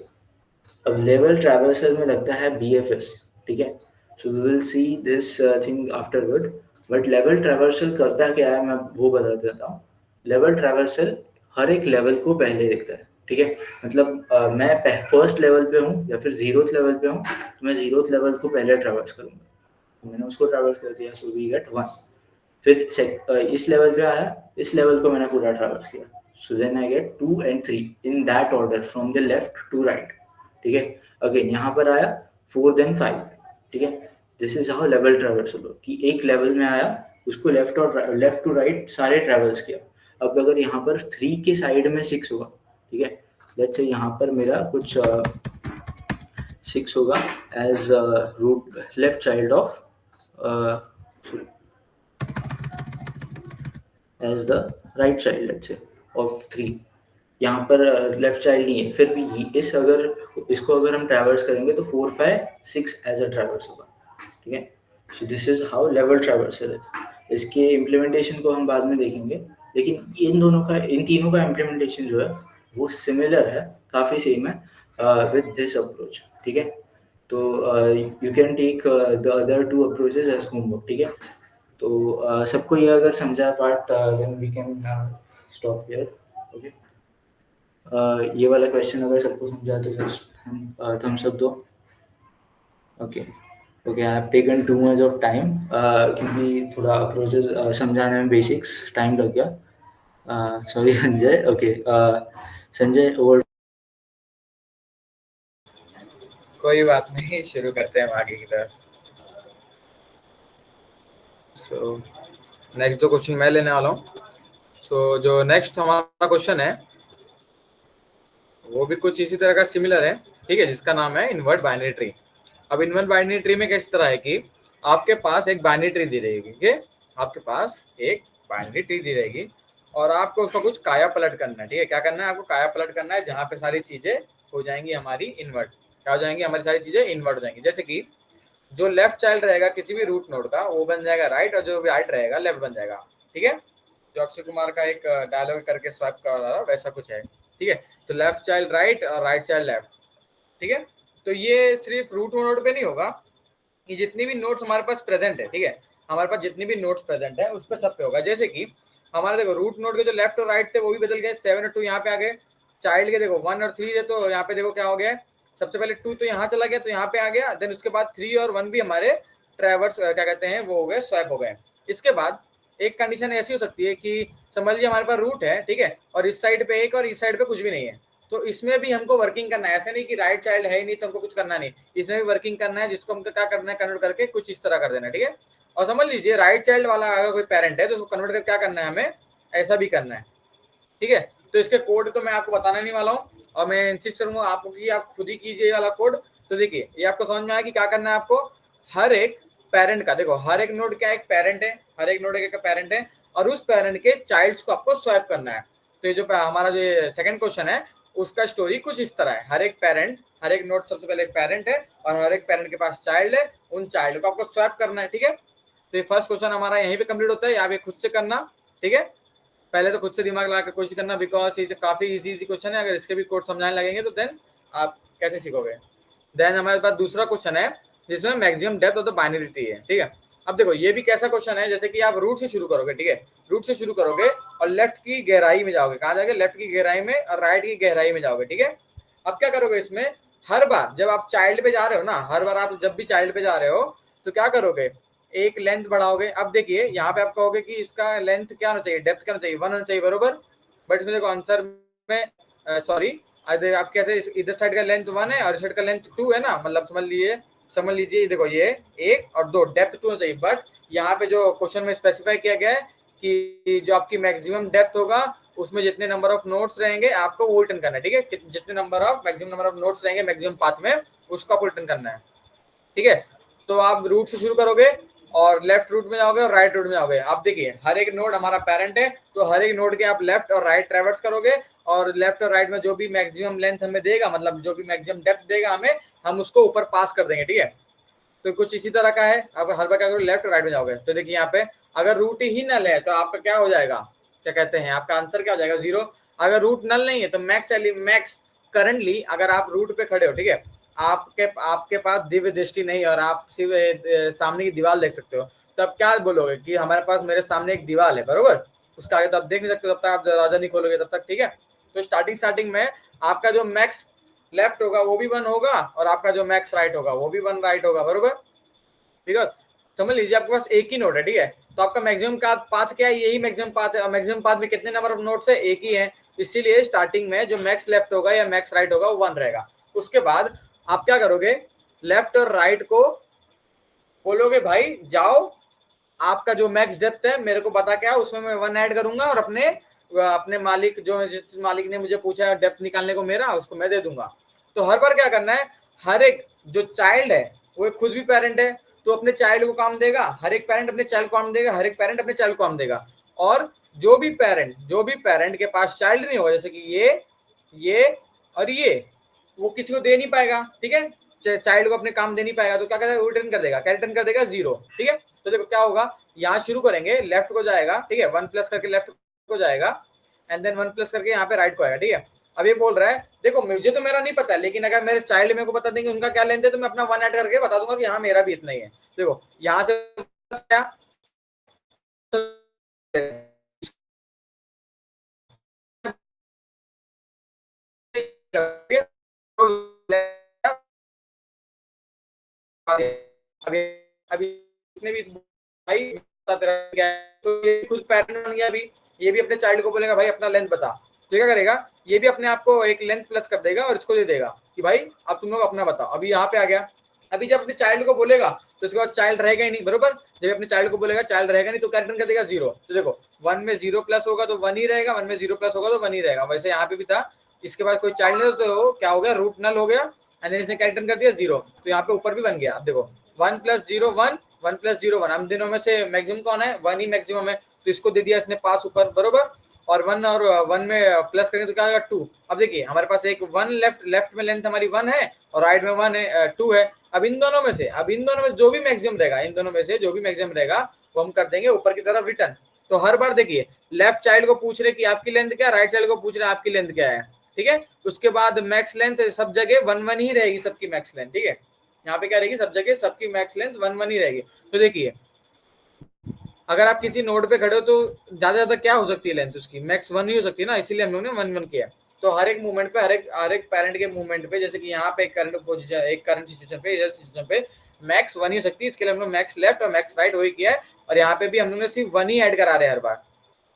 अब लेवल ट्रैवर्सल में लगता है BFS, ठीक है। So we will see this thing afterward. But level traversal करता क्या है मैं वो बता देता हूँ। लेवल ट्रैवर्सल हर एक लेवल को पहले देखता है, ठीक है। मतलब मैं फर्स्ट लेवल पे हूँ या फिर 0th लेवल पे हूँ, तो मैं 0th लेवल को पहले ट्रैवर्स करूँगा, तो मैंने उसको ट्रैवर्स कर दिया, सो वी गेट 1। फिर इस लेवल पे आया, इस लेवल को मैंने पूरा ट्रैवर्स किया, so then I get 2 and 3 in that order from the left to right, ठीक है। अगेन यहाँ पर आया 4 then 5, ठीक है। This is how level traversal हो, कि एक लेवल में आया, उसको लेफ्ट टू राइट सारे ट्रैवर्स किया। अब अगर यहाँ पर 3 के साइड में 6 होगा, ठीक है, लेट्स से यहाँ पर मेरा कुछ 6 होगा as root left child of as the right child, let's say of 3। यहाँ पर लेफ्ट चाइल्ड नहीं है, फिर भी इसको अगर हम ट्रैवर्स करेंगे तो 4 5 6 एज अ ट्रैवर्स होगा, ठीक है। So this is how level traversal is. इसके इम्प्लीमेंटेशन को हम बाद में देखेंगे, लेकिन इन तीनों का इम्प्लीमेंटेशन जो है वो सिमिलर है, काफ़ी सेम है विद दिस अप्रोच, ठीक है। तो you can take the other two approaches as homework, ठीक है। तो सबको ये अगर समझा part, then we can stop here, okay. ये वाला क्वेश्चन अगर सबको समझा तो जस्ट हम थम्स अप दो, okay. Okay, I have taken too much of time, क्योंकि थोड़ा अप्रोचेस समझाने में बेसिक्स टाइम लग गया, सॉरी संजय, ओके। संजय और कोई बात नहीं, शुरू करते हैं हम आगे की तरफ। सो नेक्स्ट जो क्वेश्चन मैं लेने वाला हूँ, सो जो नेक्स्ट हमारा क्वेश्चन है वो भी कुछ इसी तरह का सिमिलर है, ठीक है, जिसका नाम है इन्वर्ट बाइनरी ट्री। अब इन्वर्ट बाइनरी ट्री में किस तरह है कि आपके पास एक बाइनरी ट्री दी रहेगी, ठीक है, आपके पास एक बाइनरी ट्री दी रहेगी और आपको उसका कुछ काया पलट करना है, ठीक है। क्या करना है आपको? काया पलट करना है, जहाँ पे सारी चीजें हो जाएंगी हमारी इन्वर्ट। क्या हो जाएंगी? हमारी सारी चीजें इन्वर्ट हो जाएंगी। जैसे कि जो लेफ्ट चाइल्ड रहेगा किसी भी रूट नोड का वो बन जाएगा राइट, और जो राइट रहेगा लेफ्ट बन जाएगा, ठीक है। जो अक्षय कुमार का एक डायलॉग करके स्वैप कर रहा है वैसा कुछ है, ठीक है। तो लेफ्ट चाइल्ड राइट और राइट चाइल्ड लेफ्ट, ठीक है। तो ये सिर्फ रूट नोड पे नहीं होगा, ये जितनी भी नोट्स हमारे पास प्रेजेंट है, ठीक है, हमारे पास जितनी भी नोट्स प्रेजेंट है उस पर सब पे होगा। जैसे कि हमारे देखो रूट नोड के जो लेफ्ट और राइट थे वो भी बदल गए, 7 और 2 यहाँ पे आ गए। चाइल्ड के देखो 1 और 3 है, तो यहाँ पे देखो क्या हो गया, सबसे पहले 2 तो यहाँ चला गया तो यहाँ पे आ गया, देन उसके बाद 3 और 1 भी हमारे ट्रैवर्स क्या कहते हैं वो हो गए, स्वैप हो गए। इसके बाद एक कंडीशन ऐसी हो सकती है कि समझ लीजिए हमारे पास रूट है, ठीक है, और इस साइड पे एक और इस साइड पे कुछ भी नहीं है, तो इसमें भी हमको वर्किंग करना है। ऐसे नहीं कि राइट चाइल्ड है ही नहीं तो हमको कुछ करना नहीं, इसमें भी वर्किंग करना है, जिसको हमको क्या करना है, कन्वर्ट करके कुछ इस तरह कर देना है, ठीक है। और समझ लीजिए राइट चाइल्ड वाला अगर कोई पेरेंट है तो उसको कन्वर्ट करके क्या करना है, हमें ऐसा भी करना है, ठीक है। तो इसके कोड तो मैं आपको बताने नहीं वाला हूँ, और मैं इंसिस्ट करूंगा आपको कि आप खुद ही कीजिए ये वाला कोड। तो देखिए ये आपको समझ में आया कि क्या करना है आपको। हर एक पेरेंट का देखो, हर एक नोड क्या एक पेरेंट है, हर एक नोड एक पेरेंट है, और उस पेरेंट के चाइल्ड्स को आपको स्वैप करना है। तो ये जो हमारा जो सेकंड क्वेश्चन है उसका स्टोरी कुछ इस तरह है। हर एक पेरेंट, हर एक नोड सबसे पहले एक पेरेंट है और हर एक पेरेंट के पास चाइल्ड है, उन चाइल्ड को आपको स्वैप करना है, ठीक है। तो ये फर्स्ट क्वेश्चन हमारा यहीं पे कंप्लीट होता है, आप ये खुद से करना, ठीक है। पहले तो खुद से दिमाग लगा के कोशिश करना, बिकॉज ये काफी इजी क्वेश्चन है, अगर इसके भी कोड समझाने लगेंगे तो देन आप कैसे सीखोगे। देन हमारे पास दूसरा क्वेश्चन है जिसमें maximum depth of the binary tree है, ठीक है। अब देखो ये भी कैसा क्वेश्चन है, जैसे कि आप रूट से शुरू करोगे, ठीक है, रूट से शुरू करोगे और लेफ्ट की गहराई में जाओगे, कहाँ जाओगे, लेफ्ट की गहराई में, और राइट की गहराई में जाओगे, ठीक है। अब क्या करोगे इसमें, हर बार जब आप चाइल्ड पे जा रहे हो ना, हर बार आप जब भी चाइल्ड पे जा रहे हो तो क्या करोगे, एक लेंथ बढ़ाओगे। अब देखिए यहाँ पे आप कहोगे कि इसका लेंथ क्या होना चाहिए, डेप्थ क्या होना चाहिए, 1 होना चाहिए, बरोबर। बट इसमें देखो आंसर में सॉरी आप कहते हैं इधर साइड का लेंथ 1 है और इस साइड का लेंथ 2 है ना, मतलब समझ लीजिए देखो ये 1 और 2 डेप्थ 2 होना चाहिए। बट यहाँ पे जो क्वेश्चन में स्पेसिफाई किया गया है कि जो आपकी मैक्सिमम डेप्थ होगा उसमें जितने नंबर ऑफ नोट्स रहेंगे आपको वो रिटर्न करना है, ठीक है। जितने मैक्सिमम नंबर ऑफ नोट्स रहेंगे मैक्सिमम पाथ में उसको आपको रिटर्न करना है, ठीक है। तो आप रूट से शुरू करोगे और लेफ्ट रूट में जाओगे और राइट रूट में जाओगे। आप देखिए हर एक नोड हमारा पेरेंट है, तो हर एक नोड के आप लेफ्ट और राइट ट्रेवर्स करोगे, और लेफ्ट और राइट में जो भी मैक्सिमम लेंथ हमें देगा, मतलब जो भी मैक्सिमम डेप्थ देगा हमें, हम उसको ऊपर पास कर देंगे, ठीक है। तो कुछ इसी तरह का है। अब हर बार क्या करोगे, लेफ्ट और राइट में जाओगे, तो देखिए यहाँ पे अगर रूट ही नल है तो आपका क्या हो जाएगा, क्या कहते हैं, आपका आंसर क्या हो जाएगा, 0। अगर रूट नल नहीं है तो मैक्स करंटली अगर आप रूट पे खड़े हो, ठीक है, आपके पास दिव्य दृष्टि नहीं और आप सिर्फ सामने की दीवार देख सकते हो, तब क्या बोलोगे कि हमारे पास मेरे सामने एक दीवार है, बरोबर, उसका आगे तो आप देख नहीं सकते, तब तक आप दरवाजा नहीं खोलोगे तब तक, ठीक है। तो स्टार्टिंग में आपका जो मैक्स लेफ्ट होगा वो भी 1 होगा और आपका जो मैक्स राइट होगा वो भी 1 राइट होगा, बरोबर। ठीक है, समझ लीजिए आपके पास एक ही नोड है, ठीक है, तो आपका मैक्सिमम का पाथ क्या है, यही मैक्सिमम पाथ है, और मैक्सिमम पाथ में कितने नंबर ऑफ नोड्स है, एक ही है, इसीलिए स्टार्टिंग में जो मैक्स लेफ्ट होगा या मैक्स राइट होगा वो 1 रहेगा। उसके बाद आप क्या करोगे, लेफ्ट और राइट को बोलोगे भाई जाओ, आपका जो मैक्स डेप्थ है मेरे को बता क्या, उसमें मैं 1 ऐड करूंगा और अपने मालिक जो जिस मालिक ने मुझे पूछा डेप्थ निकालने को मेरा, उसको मैं दे दूंगा। तो हर बार क्या करना है, हर एक जो चाइल्ड है वो खुद भी पेरेंट है तो अपने चाइल्ड को काम देगा, हर एक पेरेंट अपने चाइल्ड को काम देगा, हर एक पेरेंट अपने चाइल्ड को काम देगा। और जो भी पेरेंट के पास चाइल्ड नहीं होगा, जैसे कि ये और ये, वो किसी को दे नहीं पाएगा, ठीक है, चाइल्ड को अपने काम दे नहीं पाएगा, तो क्या करेगा, रिटर्न कर देगा, क्या रिटर्न कर देगा, 0, ठीक है। तो देखो क्या होगा, यहाँ शुरू करेंगे, लेफ्ट को जाएगा, ठीक है, 1 प्लस करके लेफ्ट को जाएगा, एंड देन 1 प्लस करके यहाँ पे राइट को आएगा, ठीक है। अब ये बोल रहा है देखो मुझे तो मेरा नहीं पता, लेकिन अगर मेरे चाइल्ड मेरे को बता देंगे उनका क्या लेंथ है, तो मैं अपना 1 ऐड करके बता दूंगा कि हाँ मेरा भी इतना ही है। देखो यहाँ से क्या अभी अभी इसने भी भाई बता तेरा क्या है, तो ये खुद पैटर्न बन गया। अभी ये भी अपने चाइल्ड को बोलेगा भाई अपना लेंथ बता, तो क्या करेगा, ये भी अपने आप को एक लेंथ प्लस कर देगा और इसको दे देगा कि भाई अब तुम लोग अपना बताओ। अभी यहाँ पे आ गया, अभी जब अपने चाइल्ड को बोलेगा तो इसके बाद चाइल्ड रहेगा ही नहीं, बरोबर। जब अपने चाइल्ड को बोलेगा चाइल्ड रहेगा नहीं तो क्या रिटर्न कर देगा, 0। तो देखो 1 में 0 प्लस होगा तो 1 ही रहेगा, 1 में 0 प्लस होगा तो 1 ही रहेगा। वैसे यहाँ पे भी था, इसके बाद कोई चाइल्ड नहीं तो क्या हो गया, रूट नल हो गया, एंड इसने क्या रिटर्न कर दिया, 0। तो यहाँ पे ऊपर भी बन गया। अब देखो 1 प्लस 0 1, 1 प्लस 0 1, हम दिनों में से मैक्सिमम कौन है, 1 ही मैक्सिमम है, तो इसको दे दिया इसने पास ऊपर, बरोबर। और 1 और 1 में प्लस करेंगे तो क्या होगा, 2। अब देखिए हमारे पास एक 1 लेफ्ट में लेंथ हमारी 1 है और राइट में 1 है, 2 है। अब इन दोनों में से जो भी मैक्सिमम रहेगा, इन दोनों में से जो भी मैक्सिमम रहेगा वो हम कर देंगे ऊपर की तरफ रिटर्न। तो हर बार देखिए लेफ्ट चाइल्ड को पूछ रहे कि आपकी लेंथ क्या है, राइट चाइल्ड को पूछ रहे आपकी लेंथ क्या है, ठीक है। उसके बाद मैक्स लेंथ सब जगह 1 1 ही रहेगी सबकी मैक्स लेंथ, ठीक है। यहाँ पे क्या रहेगी, सब जगह सबकी मैक्स लेंथ 1 1 ही रहेगी। तो देखिए अगर आप किसी नोड पे खड़े हो तो ज्यादा क्या हो सकती है लेंथ, उसकी मैक्स 1 ही हो सकती है ना, इसीलिए हम लोग ने 1 1 किया। तो हर एक मूवमेंट पे हर एक पैरेंट के मूवमेंट पे, जैसे कि यहाँ पे एक करंट सिचुएशन पे, इधर सिचुएशन पे मैक्स 1 ही हो सकती है, इसके लिए हम लोग मैक्स लेफ्ट और मैक्स राइट वही किया है। और यहाँ पे भी हम लोग ने सिर्फ 1 ही ऐड करा रहे हैं हर बार,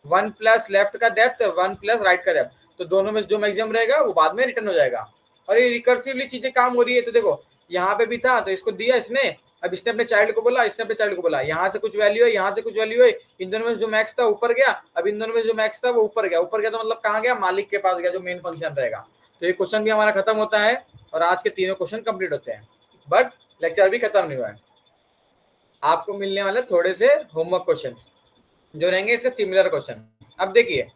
1 प्लस लेफ्ट का डेप्थ, 1 प्लस राइट का डेप्थ, तो दोनों में जो मैक्सिमम रहेगा वो बाद में रिटर्न हो जाएगा। और ये रिकर्सिवली चीजें काम हो रही है। तो देखो यहाँ पे भी था तो इसको दिया इसने, अब इसने अपने चाइल्ड को बोला, इसने अपने चाइल्ड को बोला, यहाँ से कुछ वैल्यू है, यहाँ से कुछ वैल्यू है, इन दोनों में जो मैक्स था ऊपर गया, अब इन दोनों में जो मैक्स था वो ऊपर गया, ऊपर गया तो मतलब कहाँ गया, मालिक के पास गया, जो मेन फंक्शन रहेगा। तो ये क्वेश्चन भी हमारा खत्म होता है और आज के तीनों क्वेश्चन कंप्लीट होते हैं, बट लेक्चर भी खत्म नहीं हुआ है। आपको मिलने वाले थोड़े से होमवर्क क्वेश्चन जो रहेंगे इसके सिमिलर क्वेश्चन। अब देखिए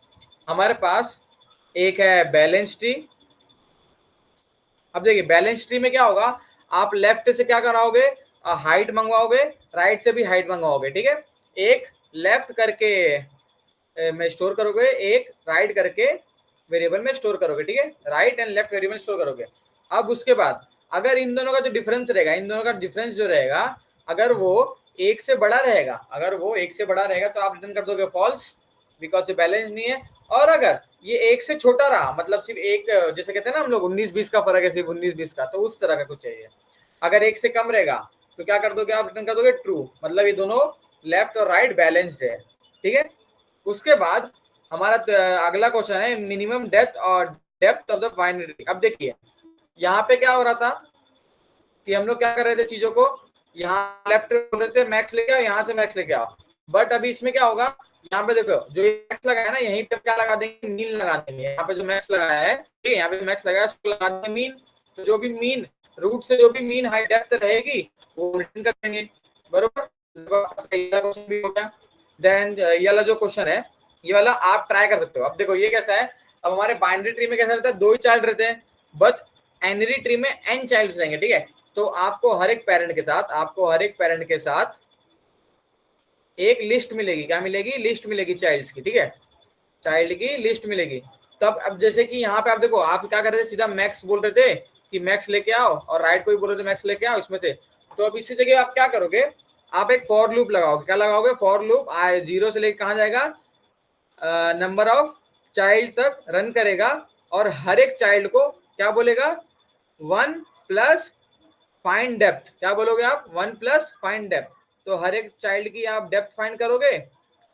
हमारे पास एक है बैलेंस ट्री। अब देखिए बैलेंस ट्री में क्या होगा, आप लेफ्ट से क्या कराओगे, हाइट मंगवाओगे, राइट से भी हाइट मंगवाओगे, ठीक है। एक लेफ्ट करके में स्टोर करोगे, एक राइट करके वेरिएबल में स्टोर करोगे, ठीक है, right and left variable store करोगे। अब उसके बाद अगर इन दोनों का जो डिफरेंस रहेगा, इन दोनों का डिफरेंस जो रहेगा, अगर वो 1 से बड़ा रहेगा, अगर वो 1 से बड़ा रहेगा तो आप रिटर्न कर दोगे फॉल्स, बिकॉज ये बैलेंस नहीं है। और अगर ये 1 से छोटा रहा, मतलब सिर्फ एक, जैसे कहते हैं ना हम लोग 19-20 का फर्क है, सिर्फ 19-20 का, तो उस तरह का कुछ चाहिए। अगर 1 से कम रहेगा तो क्या कर दोगे आप, रिटर्न कर दोगे ट्रू, मतलब ये दोनों लेफ्ट और राइट बैलेंस्ड है, ठीक है। उसके बाद हमारा अगला क्वेश्चन है मिनिमम डेप्थ और depth of the binary tree. अब देखिए यहाँ पे क्या हो रहा था कि हम लोग क्या कर रहे थे चीजों को, यहाँ लेफ्ट बोल रहे थे मैक्स लेके आओ, यहाँ से मैक्स लेके आओ, बट अभी इसमें क्या होगा, यहाँ पे देखो जो मैक्स लगाया ना, यहीं पे क्या लगा देंगे, मीन लगा देंगे। यहाँ पे जो मैक्स लगाया है, ठीक है, यहाँ पे मैक्स लगाया उसको लगा देंगे मीन। तो जो भी मीन रूट से जो भी मीन हाई डेप्थ रहेगी वो रिटर्न कर देंगे, बरोबर। क्वेश्चन भी हो गया। देन ये वाला जो क्वेश्चन है, ये वाला आप ट्राई कर सकते हो। अब देखो ये कैसा है, अब हमारे बाइनरी ट्री में कैसा रहता है, 2 ही चाइल्ड रहते हैं, बट एनरी ट्री में n चाइल्ड रहेंगे, ठीक है। तो आपको हर एक पेरेंट के साथ एक लिस्ट मिलेगी, क्या मिलेगी, लिस्ट मिलेगी चाइल्ड्स की, ठीक है, चाइल्ड की लिस्ट मिलेगी। तब अब जैसे कि यहाँ पे आप देखो, आप क्या कर रहे थे, सीधा मैक्स बोल रहे थे कि मैक्स लेके आओ, और राइट को भी बोल रहे थे मैक्स लेके आओ इसमें से। तो अब इसी जगह आप क्या करोगे, आप एक फॉर लूप लगाओगे, क्या लगाओगे, फॉर लूप 0 से लेके कहाँ जाएगा, नंबर ऑफ चाइल्ड तक रन करेगा, और हर एक चाइल्ड को क्या बोलेगा, 1 प्लस फाइंड डेप्थ, क्या बोलोगे आप, 1 प्लस फाइंड डेप्थ। तो हर एक चाइल्ड की आप डेप्थ फाइंड करोगे,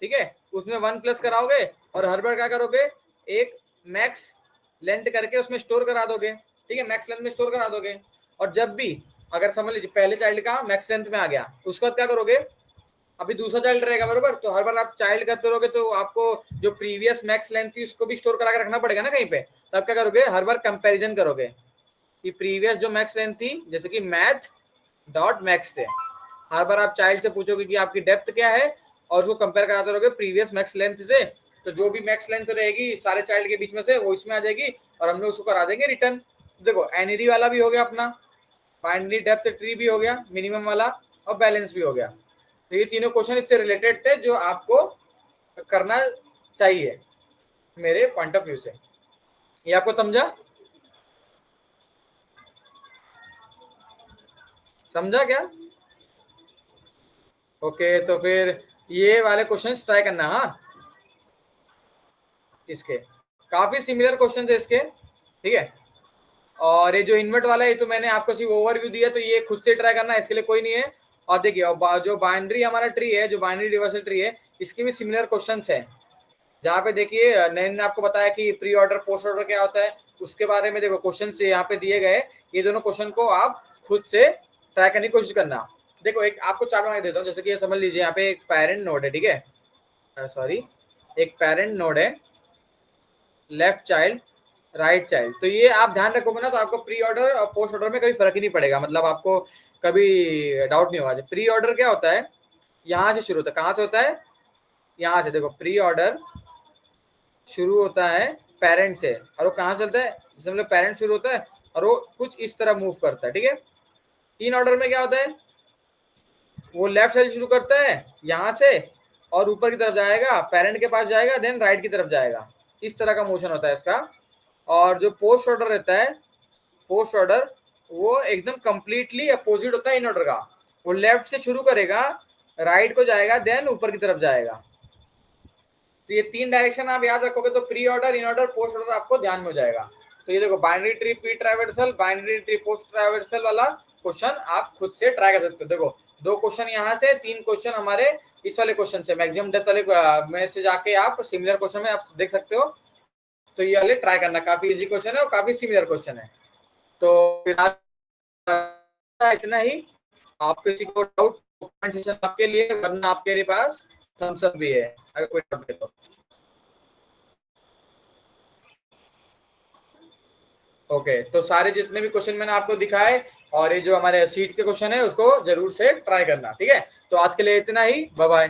ठीक है, उसमें 1 प्लस कराओगे, और हर बार क्या करोगे, एक मैक्स लेंथ करके उसमें स्टोर करा दोगे, ठीक है, मैक्स लेंथ में स्टोर करा दोगे। और जब भी अगर समझ लीजिए पहले चाइल्ड का मैक्स लेंथ में आ गया, उसके बाद क्या करोगे, अभी दूसरा चाइल्ड रहेगा, बरोबर। तो हर बार आप चाइल्ड करते रहोगे तो आपको जो प्रीवियस मैक्स लेंथ थी उसको भी स्टोर करा के रखना पड़ेगा ना कहीं पे। तब क्या करोगे, हर बार कंपैरिजन करोगे कि प्रीवियस जो मैक्स लेंथ थी, जैसे कि मैथ डॉट मैक्स थे, हर बार आप चाइल्ड से पूछोगे कि आपकी डेप्थ क्या है, और उसको कंपेयर कराते रहोगे प्रीवियस मैक्स लेंथ से। तो जो भी मैक्स लेंथ रहेगी सारे चाइल्ड के बीच में से वो इसमें आ जाएगी, और हम लोग उसको करा देंगे रिटर्न। देखो एनरी वाला भी हो गया अपना, बाइनरी डेप्थ ट्री भी हो गया मिनिमम वाला, और बैलेंस भी हो गया। तो ये तीनों क्वेश्चन इससे रिलेटेड थे जो आपको करना चाहिए मेरे पॉइंट ऑफ व्यू से। ये आपको समझा क्या? ओके, तो फिर ये वाले क्वेश्चंस ट्राई करना। हाँ, इसके काफी सिमिलर क्वेश्चन है इसके, ठीक है। और ये जो इन्वर्ट वाला है, ये तो मैंने आपको सिर्फ ओवरव्यू दिया, तो ये खुद से ट्राई करना, इसके लिए कोई नहीं है। और देखिए, जो बाइनरी हमारा ट्री है, जो बाइनरी रिवर्सल ट्री है, इसके भी सिमिलर क्वेश्चन है। जहाँ पे देखिए नैन ने आपको बताया कि प्री ऑर्डर पोस्ट ऑर्डर क्या होता है, उसके बारे में देखो क्वेश्चन यहाँ पे दिए गए। ये दोनों क्वेश्चन को आप खुद से ट्राई करने की कोशिश करना। देखो, एक आपको चार्ट बना देता हूँ। जैसे कि ये समझ लीजिए, यहाँ पे एक पेरेंट नोड है, ठीक है, सॉरी, एक पेरेंट नोड है, लेफ्ट चाइल्ड, राइट चाइल्ड। तो ये आप ध्यान रखोगे ना, तो आपको प्री ऑर्डर और पोस्ट ऑर्डर में कभी फर्क ही नहीं पड़ेगा, मतलब आपको कभी डाउट नहीं होगा। प्री ऑर्डर क्या होता है, यहाँ से शुरू होता है। कहाँ से होता है? यहाँ से। देखो, प्री ऑर्डर शुरू होता है पेरेंट से, और वो कहाँ से चलता है, जैसे मतलब पेरेंट शुरू होता है और वो कुछ इस तरह मूव करता है, ठीक है। इन ऑर्डर में क्या होता है, वो लेफ्ट साइड शुरू करता है यहाँ से और ऊपर की तरफ जाएगा, पेरेंट के पास जाएगा, देन राइट की तरफ जाएगा। इस तरह का मोशन होता है इसका। और जो पोस्ट ऑर्डर रहता है, पोस्ट ऑर्डर वो एकदम कंप्लीटली अपोजिट होता है इन ऑर्डर का। वो लेफ्ट से शुरू करेगा, राइट को जाएगा, देन ऊपर की तरफ जाएगा। तो ये तीन डायरेक्शन आप याद रखोगे तो pre order, in order, post order आपको ध्यान में हो जाएगा। तो ये देखो, binary tree pre traversal, binary tree post traversal वाला क्वेश्चन आप खुद से ट्राई कर सकते हो। देखो, दो क्वेश्चन यहाँ से, तीन क्वेश्चन हमारे इस वाले क्वेश्चन से, मैक्सिमम डेप्थ वाले में से जाके आप सिमिलर क्वेश्चन में आप देख सकते हो। तो ये वाले ट्राई करना, काफी इजी क्वेश्चन है और काफी सिमिलर क्वेश्चन है। तो इतना ही। आप किसी को डाउट, सेशन आपके लिए, वरना आपके पास थम्स अप भी है अगर कोई डाउट है तो। ओके, तो सारे जितने भी क्वेश्चन मैंने आपको दिखाए और ये जो हमारे सीट के क्वेश्चन है, उसको जरूर से ट्राई करना, ठीक है। तो आज के लिए इतना ही, बाय बाय।